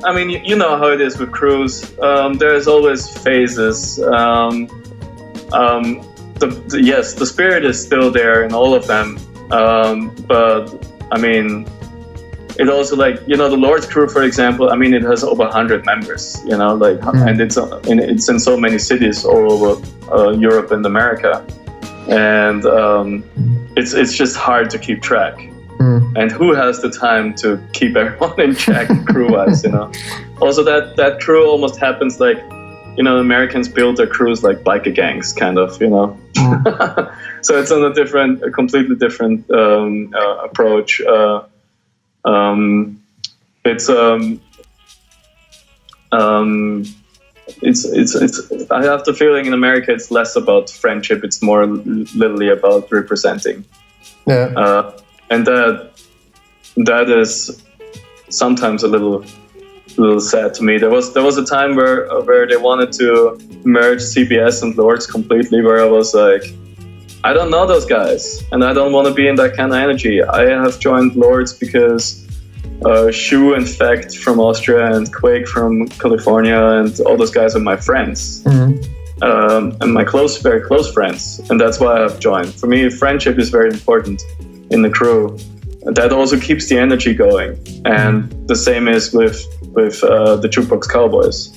I mean, you know how it is with crews. There's always phases. Yes, the spirit is still there in all of them. But I mean, it also, like, you know, the Lord's crew, for example. I mean, it has over 100 members. You know, like, and it's in so many cities all over Europe and America, and it's just hard to keep track. And who has the time to keep everyone in check, crew-wise, you know? Also, that crew almost happens like, you know, Americans build their crews like biker gangs, kind of, you know? So it's on a completely different approach. It's I have the feeling in America it's less about friendship, it's more literally about representing. Yeah. And that is sometimes a little sad to me. There was a time where they wanted to merge CBS and Lords completely, where I was like, I don't know those guys, and I don't want to be in that kind of energy. I have joined Lords because Shu and Fact from Austria and Quake from California and all those guys are my friends. And my very close friends, and that's why I've joined. For me, friendship is very important in the crew. That also keeps the energy going, and the same is with the Jukebox Cowboys.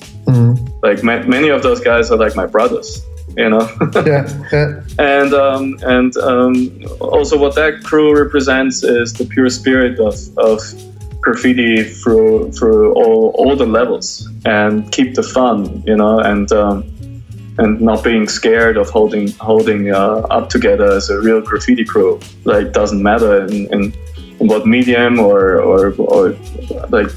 Like many of those guys are like my brothers, you know. Yeah. And also what that crew represents is the pure spirit of graffiti through all the levels, and keep the fun, you know, and not being scared of holding up together as a real graffiti crew. Like, doesn't matter in what medium or like,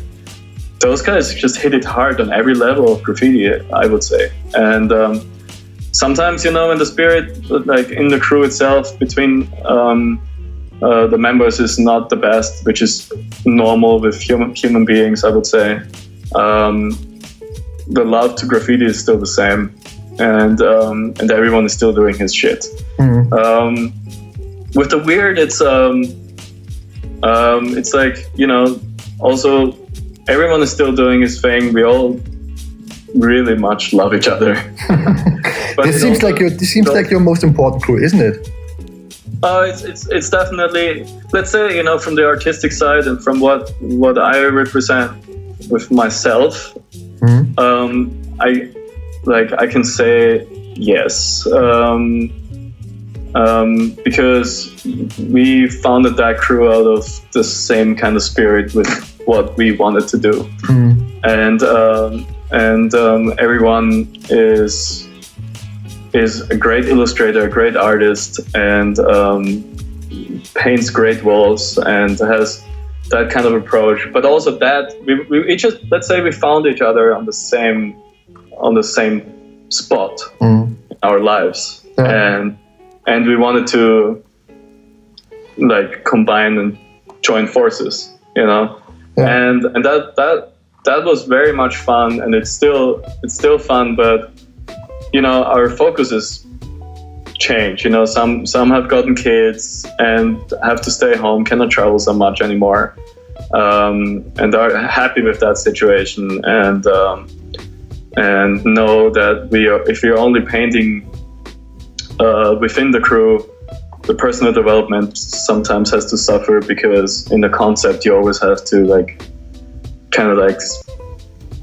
those guys just hit it hard on every level of graffiti, I would say. And sometimes, you know, in the spirit, like in the crew itself, between the members is not the best, which is normal with human beings, I would say. The love to graffiti is still the same. And everyone is still doing his shit. With the Weird, it's like, you know, also everyone is still doing his thing. We all really much love each other. But this seems like your most important crew, isn't it? It's definitely, let's say, you know, from the artistic side and from what I represent with myself. I can say yes, because we founded that crew out of the same kind of spirit with what we wanted to do, and everyone is a great illustrator, a great artist, and paints great walls and has that kind of approach. But also that we just, let's say, we found each other on the same spot in our lives, and we wanted to like combine and join forces, you know, and that was very much fun, and it's still fun, but you know, our focuses change. You know, some have gotten kids and have to stay home, cannot travel so much anymore, and are happy with that situation, and know that if you're only painting within the crew, the personal development sometimes has to suffer, because in the concept you always have to like kind of like,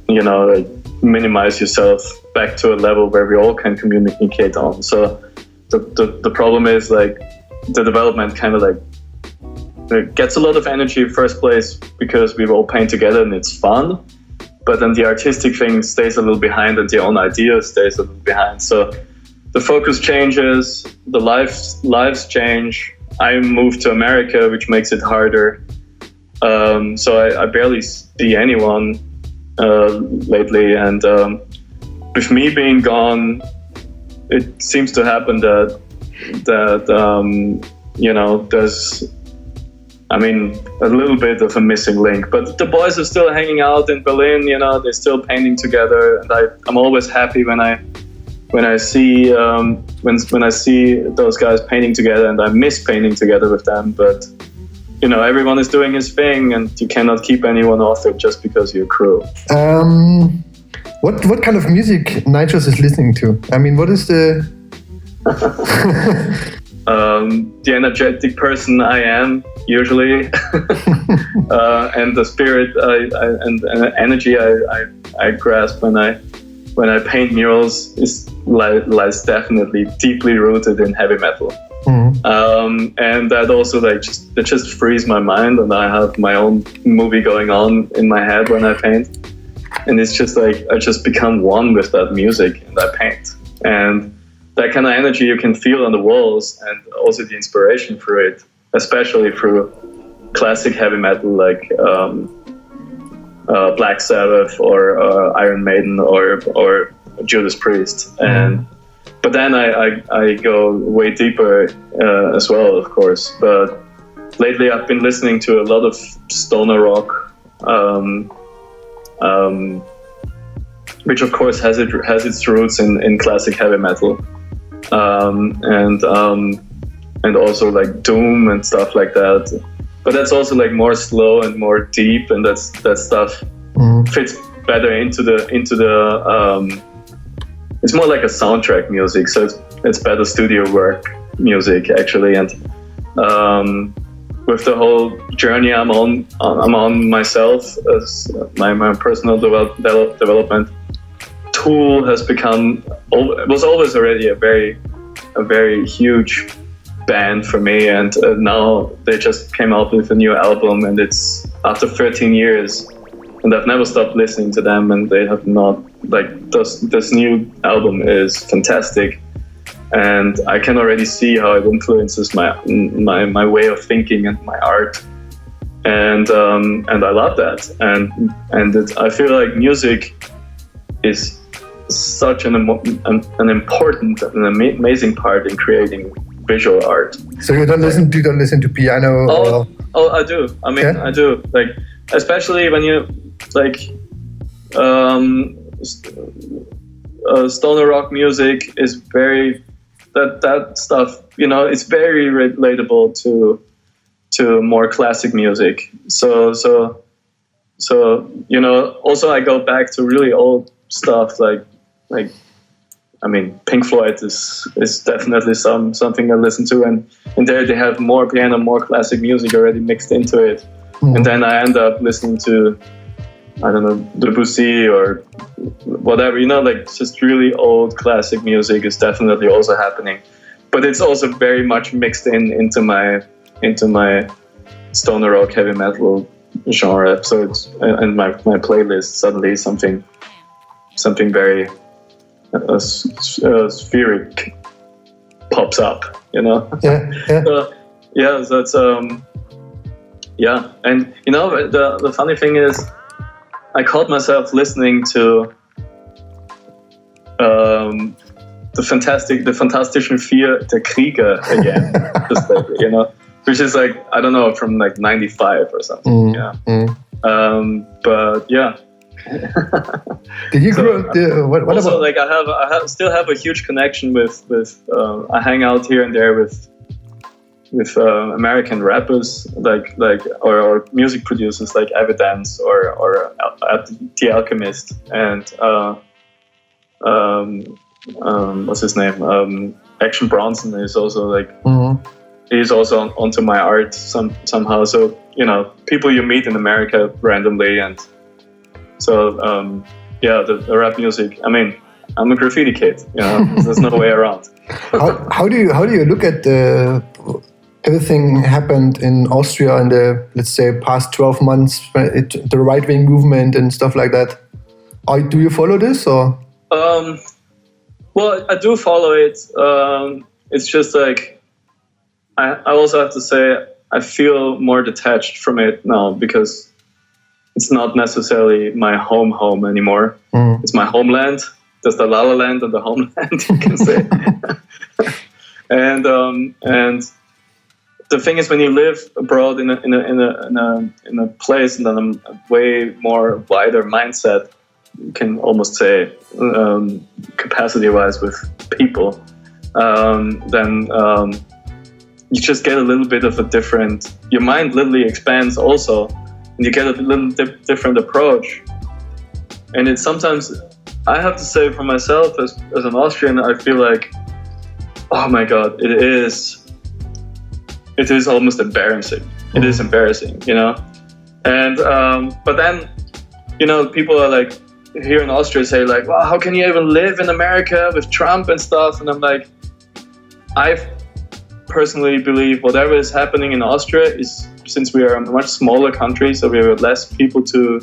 you know, like minimize yourself back to a level where we all can communicate on. So the problem is like the development kind of like it gets a lot of energy in first place because we all paint together and it's fun. But then the artistic thing stays a little behind, and the own idea stays a little behind. So the focus changes, the lives change. I moved to America, which makes it harder. So I barely see anyone lately, and with me being gone, it seems to happen that there's, a little bit of a missing link. But the boys are still hanging out in Berlin. They're still painting together, and I'm always happy when I see when I see those guys painting together, and I miss painting together with them. But everyone is doing his thing, and you cannot keep anyone off it just because you're a crew. What kind of music Nychos is listening to? What is the the energetic person I am usually, and the spirit and energy I grasp when I paint murals lies definitely deeply rooted in heavy metal. Mm-hmm. And that also just frees my mind, and I have my own movie going on in my head when I paint, and it's just like I just become one with that music and I paint, and that kind of energy you can feel on the walls, and also the inspiration through it, especially through classic heavy metal like Black Sabbath or Iron Maiden or Judas Priest. But then I go way deeper as well, of course. But lately I've been listening to a lot of stoner rock, which of course has its roots in classic heavy metal. And also like doom and stuff like that, but that's also like more slow and more deep, and that stuff fits better into the it's more like a soundtrack music, so it's better studio work music actually. And with the whole journey I'm on myself as my personal development, Tool has become, it was always already a very huge band for me, and now they just came out with a new album, and it's after 13 years, and I've never stopped listening to them, and they have not, this new album is fantastic, and I can already see how it influences my way of thinking and my art, and I love that, and I feel like music is such an important and amazing part in creating visual art. So you don't listen to piano? Oh, I do. I do. Like, especially when you stoner rock music is very that stuff. It's very relatable to more classic music. So also I go back to really old stuff like Pink Floyd is definitely something I listen to, and there they have more piano, more classic music already mixed into it, and then I end up listening to, I don't know, Debussy or whatever, just really old classic music is definitely also happening, but it's also very much mixed into my stoner rock heavy metal genre. So it's, and my playlist suddenly something very spheric pops up, Yeah. So that's and the funny thing is, I caught myself listening to the Fantastischen Vier, der Krieger again, just which is like, I don't know, from like 95 or something. But yeah. Did you grow up? What also, about? Like I still have a huge connection with I hang out here and there with American rappers or music producers like Evidence or The Alchemist, and what's his name? Action Bronson is also he's also onto my art somehow. So people you meet in America randomly, and so the rap music. I'm a graffiti kid. There's no way around. How do you look at everything happened in Austria in the, let's say, past 12 months, the right-wing movement and stuff like that. Do you follow this, or? Well, I do follow it. It's just like, I also have to say, I feel more detached from it now because it's not necessarily my home anymore. It's my homeland. There's the La La Land and the homeland, you can say. And the thing is, when you live abroad in a place and then a way more wider mindset, you can almost say capacity-wise with people, then you just get a little bit of a different. Your mind literally expands also, and you get a little different approach. And it's sometimes, I have to say for myself as an Austrian, I feel like, oh my God, it is almost embarrassing. It is embarrassing, you know? And, but then, you know, people are like, here in Austria say like, well, how can you even live in America with Trump and stuff? And I'm like, I personally believe whatever is happening in Austria is, since we are a much smaller country, so we have less people to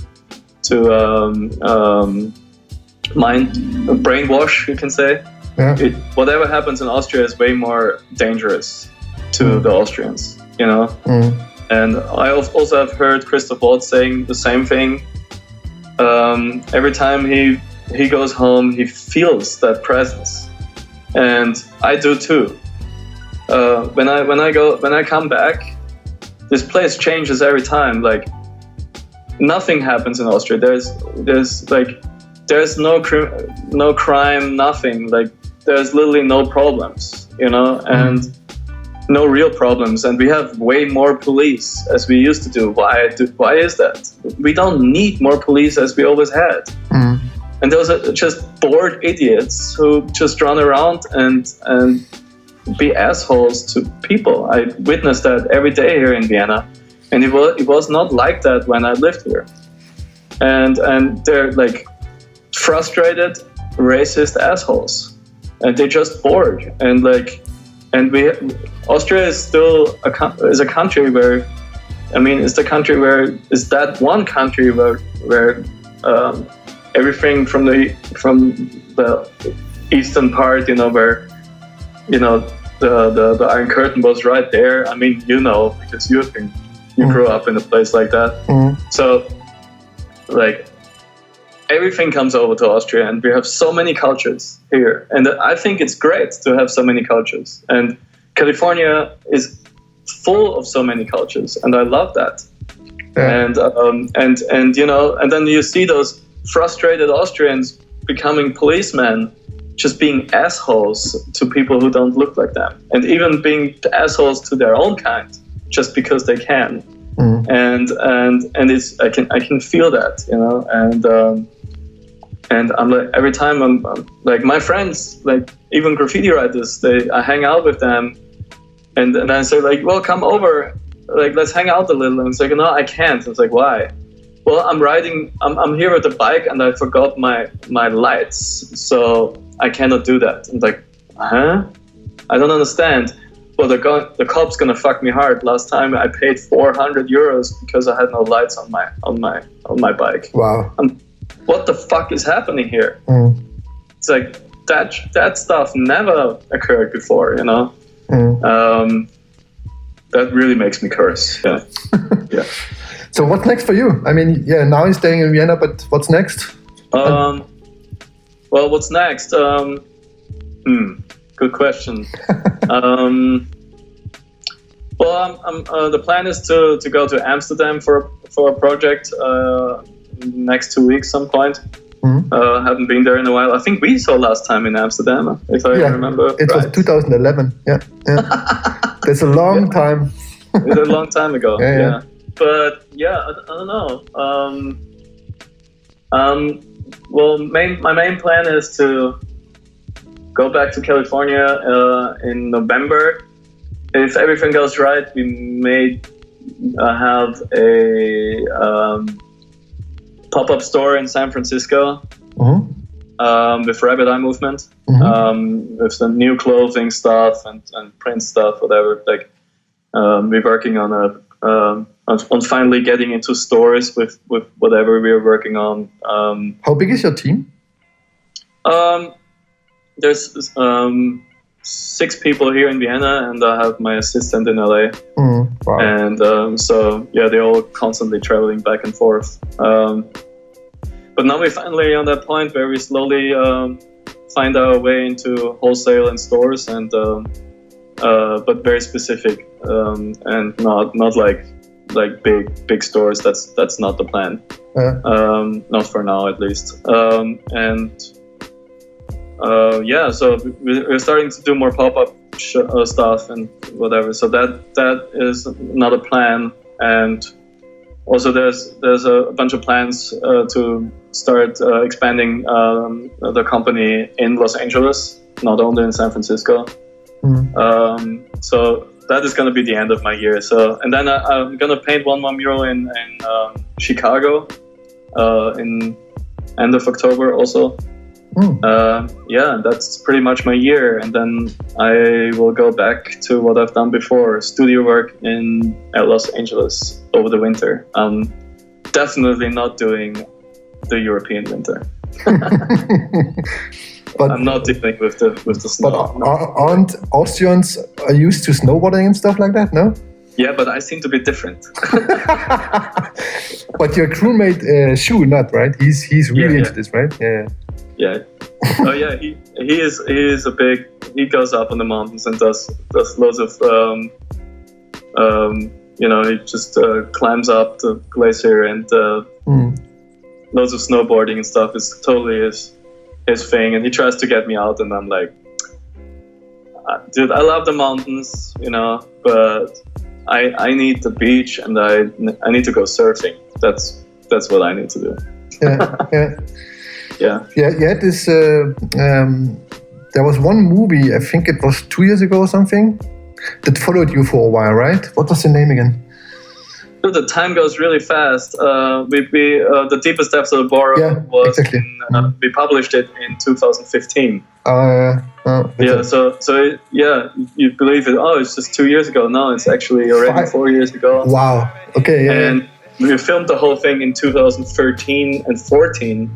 brainwash, you can say. Yeah. Whatever happens in Austria is way more dangerous to the Austrians, you know. And I also have heard Christoph Waltz saying the same thing. Every time he goes home, he feels that presence, and I do too. When I come back, this place changes every time. Like, nothing happens in Austria. There's no crime, nothing. Like, there's literally no problems, you know, and no real problems. And we have way more police as we used to do. Why is that? We don't need more police as we always had. And those are just bored idiots who just run around and be assholes to people. I witnessed that every day here in Vienna, and it was not like that when I lived here. And they're like frustrated, racist assholes, and they're just bored. And like, Austria is still a country where, I mean, it's that one country where everything from the eastern part, you know, where, you know, the Iron Curtain was right there. I mean, you know, because you grew up in a place like that. So, like, everything comes over to Austria, and we have so many cultures here. And I think it's great to have so many cultures. And California is full of so many cultures, and I love that. Yeah. And you know, and then you see those frustrated Austrians becoming policemen, just being assholes to people who don't look like them, and even being assholes to their own kind, just because they can. And it's I can feel that, you know, and I'm like, every time I'm like, my friends, like even graffiti writers, I hang out with them, and I say like, well, come over, like let's hang out a little. And it's like, no, I can't. It's like, why? Well, I'm here with the bike, and I forgot my lights, so I cannot do that. I'm like, huh? I don't understand. Well, the cop's gonna fuck me hard. Last time I paid 400 euros because I had no lights on my bike. Wow. What the fuck is happening here? It's like that stuff never occurred before, you know. That really makes me curse. Yeah. Yeah. So what's next for you? I mean, yeah, now you're staying in Vienna, but what's next? Well, what's next? Good question. Well, the plan is to go to Amsterdam for a project next 2 weeks some point. Haven't been there in a while. I think we saw last time in Amsterdam, if I remember. It was 2011. Yeah. That's a long time. It's a long time ago. Yeah. But yeah, I don't know. Well, my main plan is to go back to California in November. If everything goes right, we may have a pop-up store in San Francisco with Rabbit Eye Movement, with the new clothing stuff and print stuff, whatever. Like, we're working on finally getting into stores with whatever we're working on. How big is your team? There's 6 people here in Vienna, and I have my assistant in LA. Wow. And so yeah, they're all constantly traveling back and forth. But now we're finally on that point where we slowly find our way into wholesale and stores, and but very specific, and not like big stores. That's not the plan. Not for now, at least. Yeah, so we're starting to do more pop-up stuff and whatever. So that is another plan, and also there's a bunch of plans to start expanding the company in Los Angeles, not only in San Francisco. So that is going to be the end of my year. So, and then I'm going to paint one more mural in Chicago in end of October also. Yeah, that's pretty much my year, and then I will go back to what I've done before, studio work at Los Angeles over the winter. I'm definitely not doing the European winter. But I'm not dealing with the snow. But aren't Austrians used to snowboarding and stuff like that? No. Yeah, but I seem to be different. But your crewmate Shu, not right? He's really into this, right? Yeah. Yeah. Oh yeah, he is a big. He goes up on the mountains and does loads of he just climbs up the glacier and loads of snowboarding and stuff. It's totally his thing, and he tries to get me out, and I'm like, dude, I love the mountains, but I need the beach, and I need to go surfing. That's what I need to do. Yeah. This there was one movie, I think it was 2 years ago or something, that followed you for a while, right? What was the name again? Dude, the time goes really fast. The Deepest Depths of the Borough was exactly. We published it in 2015. Yeah. So you believe it? Oh, it's just 2 years ago. No, it's actually already 4 years ago. Wow. Okay. Yeah. And we filmed the whole thing in 2013 and 14.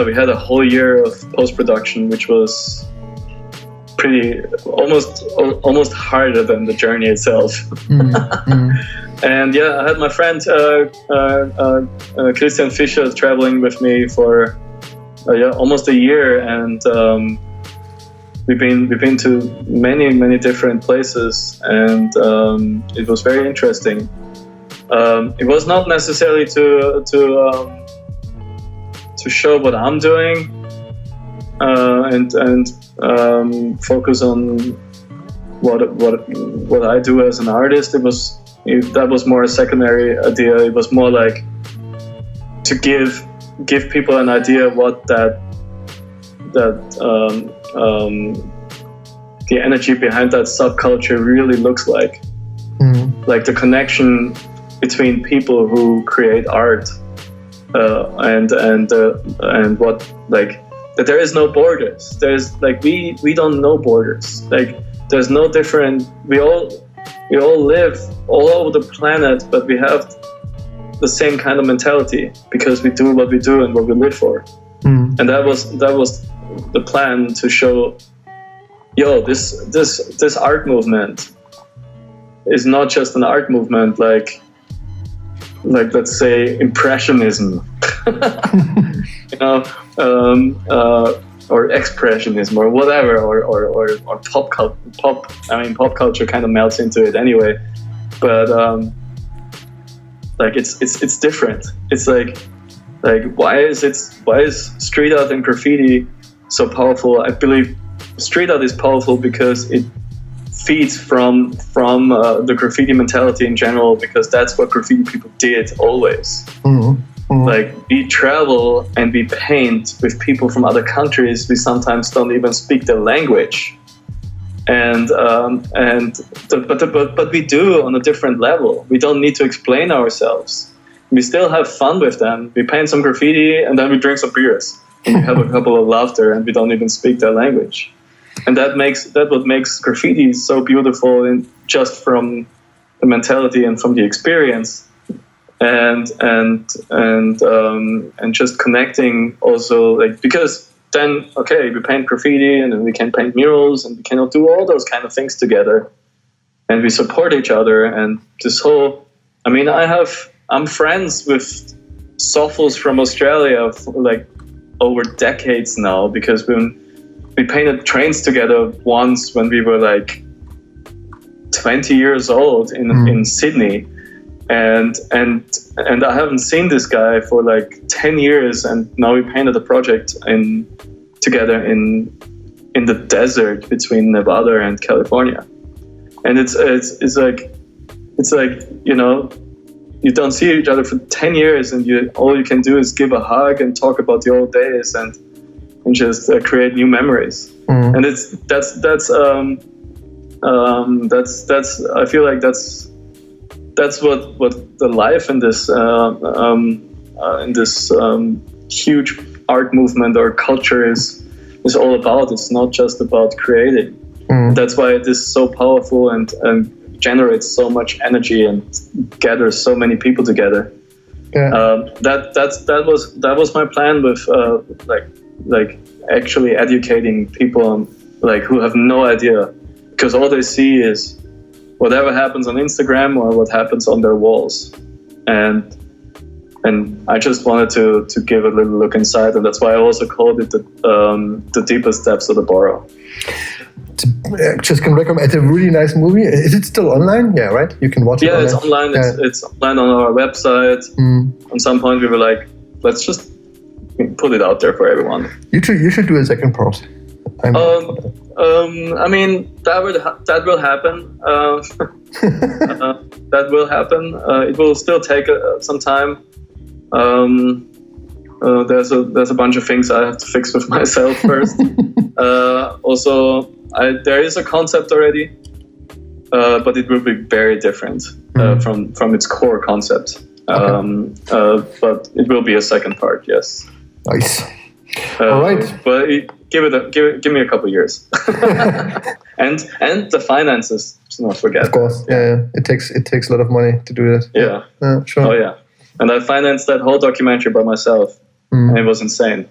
We had a whole year of post-production, which was pretty almost harder than the journey itself. And yeah, I had my friend Christian Fischer traveling with me for almost a year, and we've been to many different places, and it was very interesting. It was not necessarily to show what I'm doing and focus on what I do as an artist. That was more a secondary idea. It was more like to give people an idea of what the energy behind that subculture really looks like. Like the connection between people who create art and what, like, that there is no borders. There's like we don't know borders. Like there's no different. We all live all over the planet, but we have the same kind of mentality because we do what we do and what we live for. And that was the plan, to show, this art movement is not just an art movement like let's say Impressionism, or Expressionism or whatever, or pop culture kind of melts into it anyway. But it's different. It's like why is street art and graffiti so powerful? I believe street art is powerful because it feeds from the graffiti mentality in general, because that's what graffiti people did always. Like, we travel and we paint with people from other countries. We sometimes don't even speak their language, but we do on a different level. We don't need to explain ourselves. We still have fun with them. We paint some graffiti and then we drink some beers. And we have a couple of laughter and we don't even speak their language. what makes graffiti so beautiful, and just from the mentality and from the experience, and just connecting also, like, because then, okay, we paint graffiti and then we can paint murals and we cannot do all those kind of things together, and we support each other. And this whole, I mean, I'm friends with Sophos from Australia for like over decades now, because we painted trains together once when we were like 20 years old in Sydney, and I haven't seen this guy for like 10 years, and now we painted a project together in the desert between Nevada and California. And it's like, you know, you don't see each other for 10 years, and all you can do is give a hug and talk about the old days and just create new memories. And that's I feel like that's what the life in this huge art movement or culture is all about. It's not just about creating. That's why it is so powerful and generates so much energy and gathers so many people together. That was my plan with like actually educating people like who have no idea, because all they see is whatever happens on Instagram or what happens on their walls, and I just wanted to give a little look inside, and that's why I also called it the deepest depths of the Borough. Just can recommend. It's a really nice movie. Is it still online? Yeah, right. You can watch it. Yeah, it's online. It's online on our website. At some point, we were like, let's just put it out there for everyone. You should do a second part. I mean, that will happen. That will happen. It will still take some time. There's a bunch of things I have to fix with myself first. Also, there is a concept already, but it will be very different from its core concept. Okay. But it will be a second part. Yes. Nice. All right. But give me a couple of years, and the finances. Do not forget. Of course. Yeah. It takes a lot of money to do that. Yeah. Sure. Oh yeah. And I financed that whole documentary by myself, and it was insane.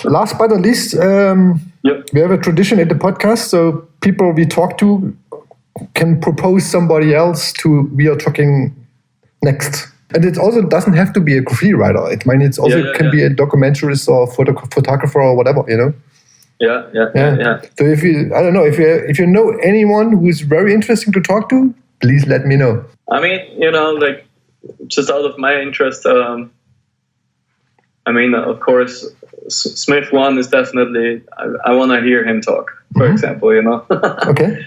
Last but not least, we have a tradition in the podcast, so people we talk to can propose somebody else we are talking next. And it also doesn't have to be a graffiti writer. It also can be a documentarist or photographer or whatever, you know. Yeah. So if you know anyone who's very interesting to talk to, please let me know. I mean, you know, like, just out of my interest, I mean, of course, Smith one is definitely, I want to hear him talk, for example, you know. Okay.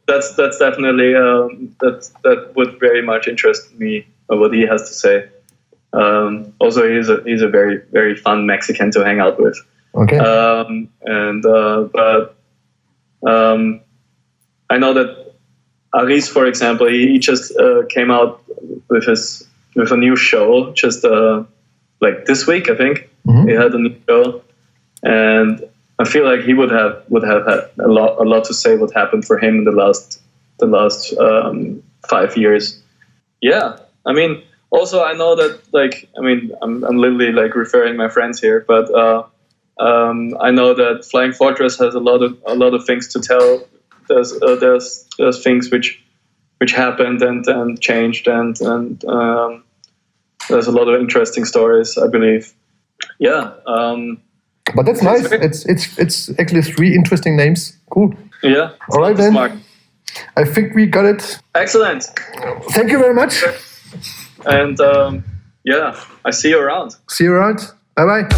That's definitely, that would very much interest me, what he has to say. Also, he's a very, very fun Mexican to hang out with. Okay. But I know that Aris, for example, he just came out with a new show just like this week, I think. He had a new show, and I feel like he would have had a lot to say what happened for him in the last 5 years. Yeah, I mean, also I know that, like, I mean, I'm literally like referring my friends here, but I know that Flying Fortress has a lot of things to tell. There's things which happened and changed, and there's a lot of interesting stories, I believe. Yeah. But that's nice. It's actually 3 interesting names. Cool. Yeah. All right then. Smart. I think we got it. Excellent. Thank you very much. And I see you around. See you around. Bye bye.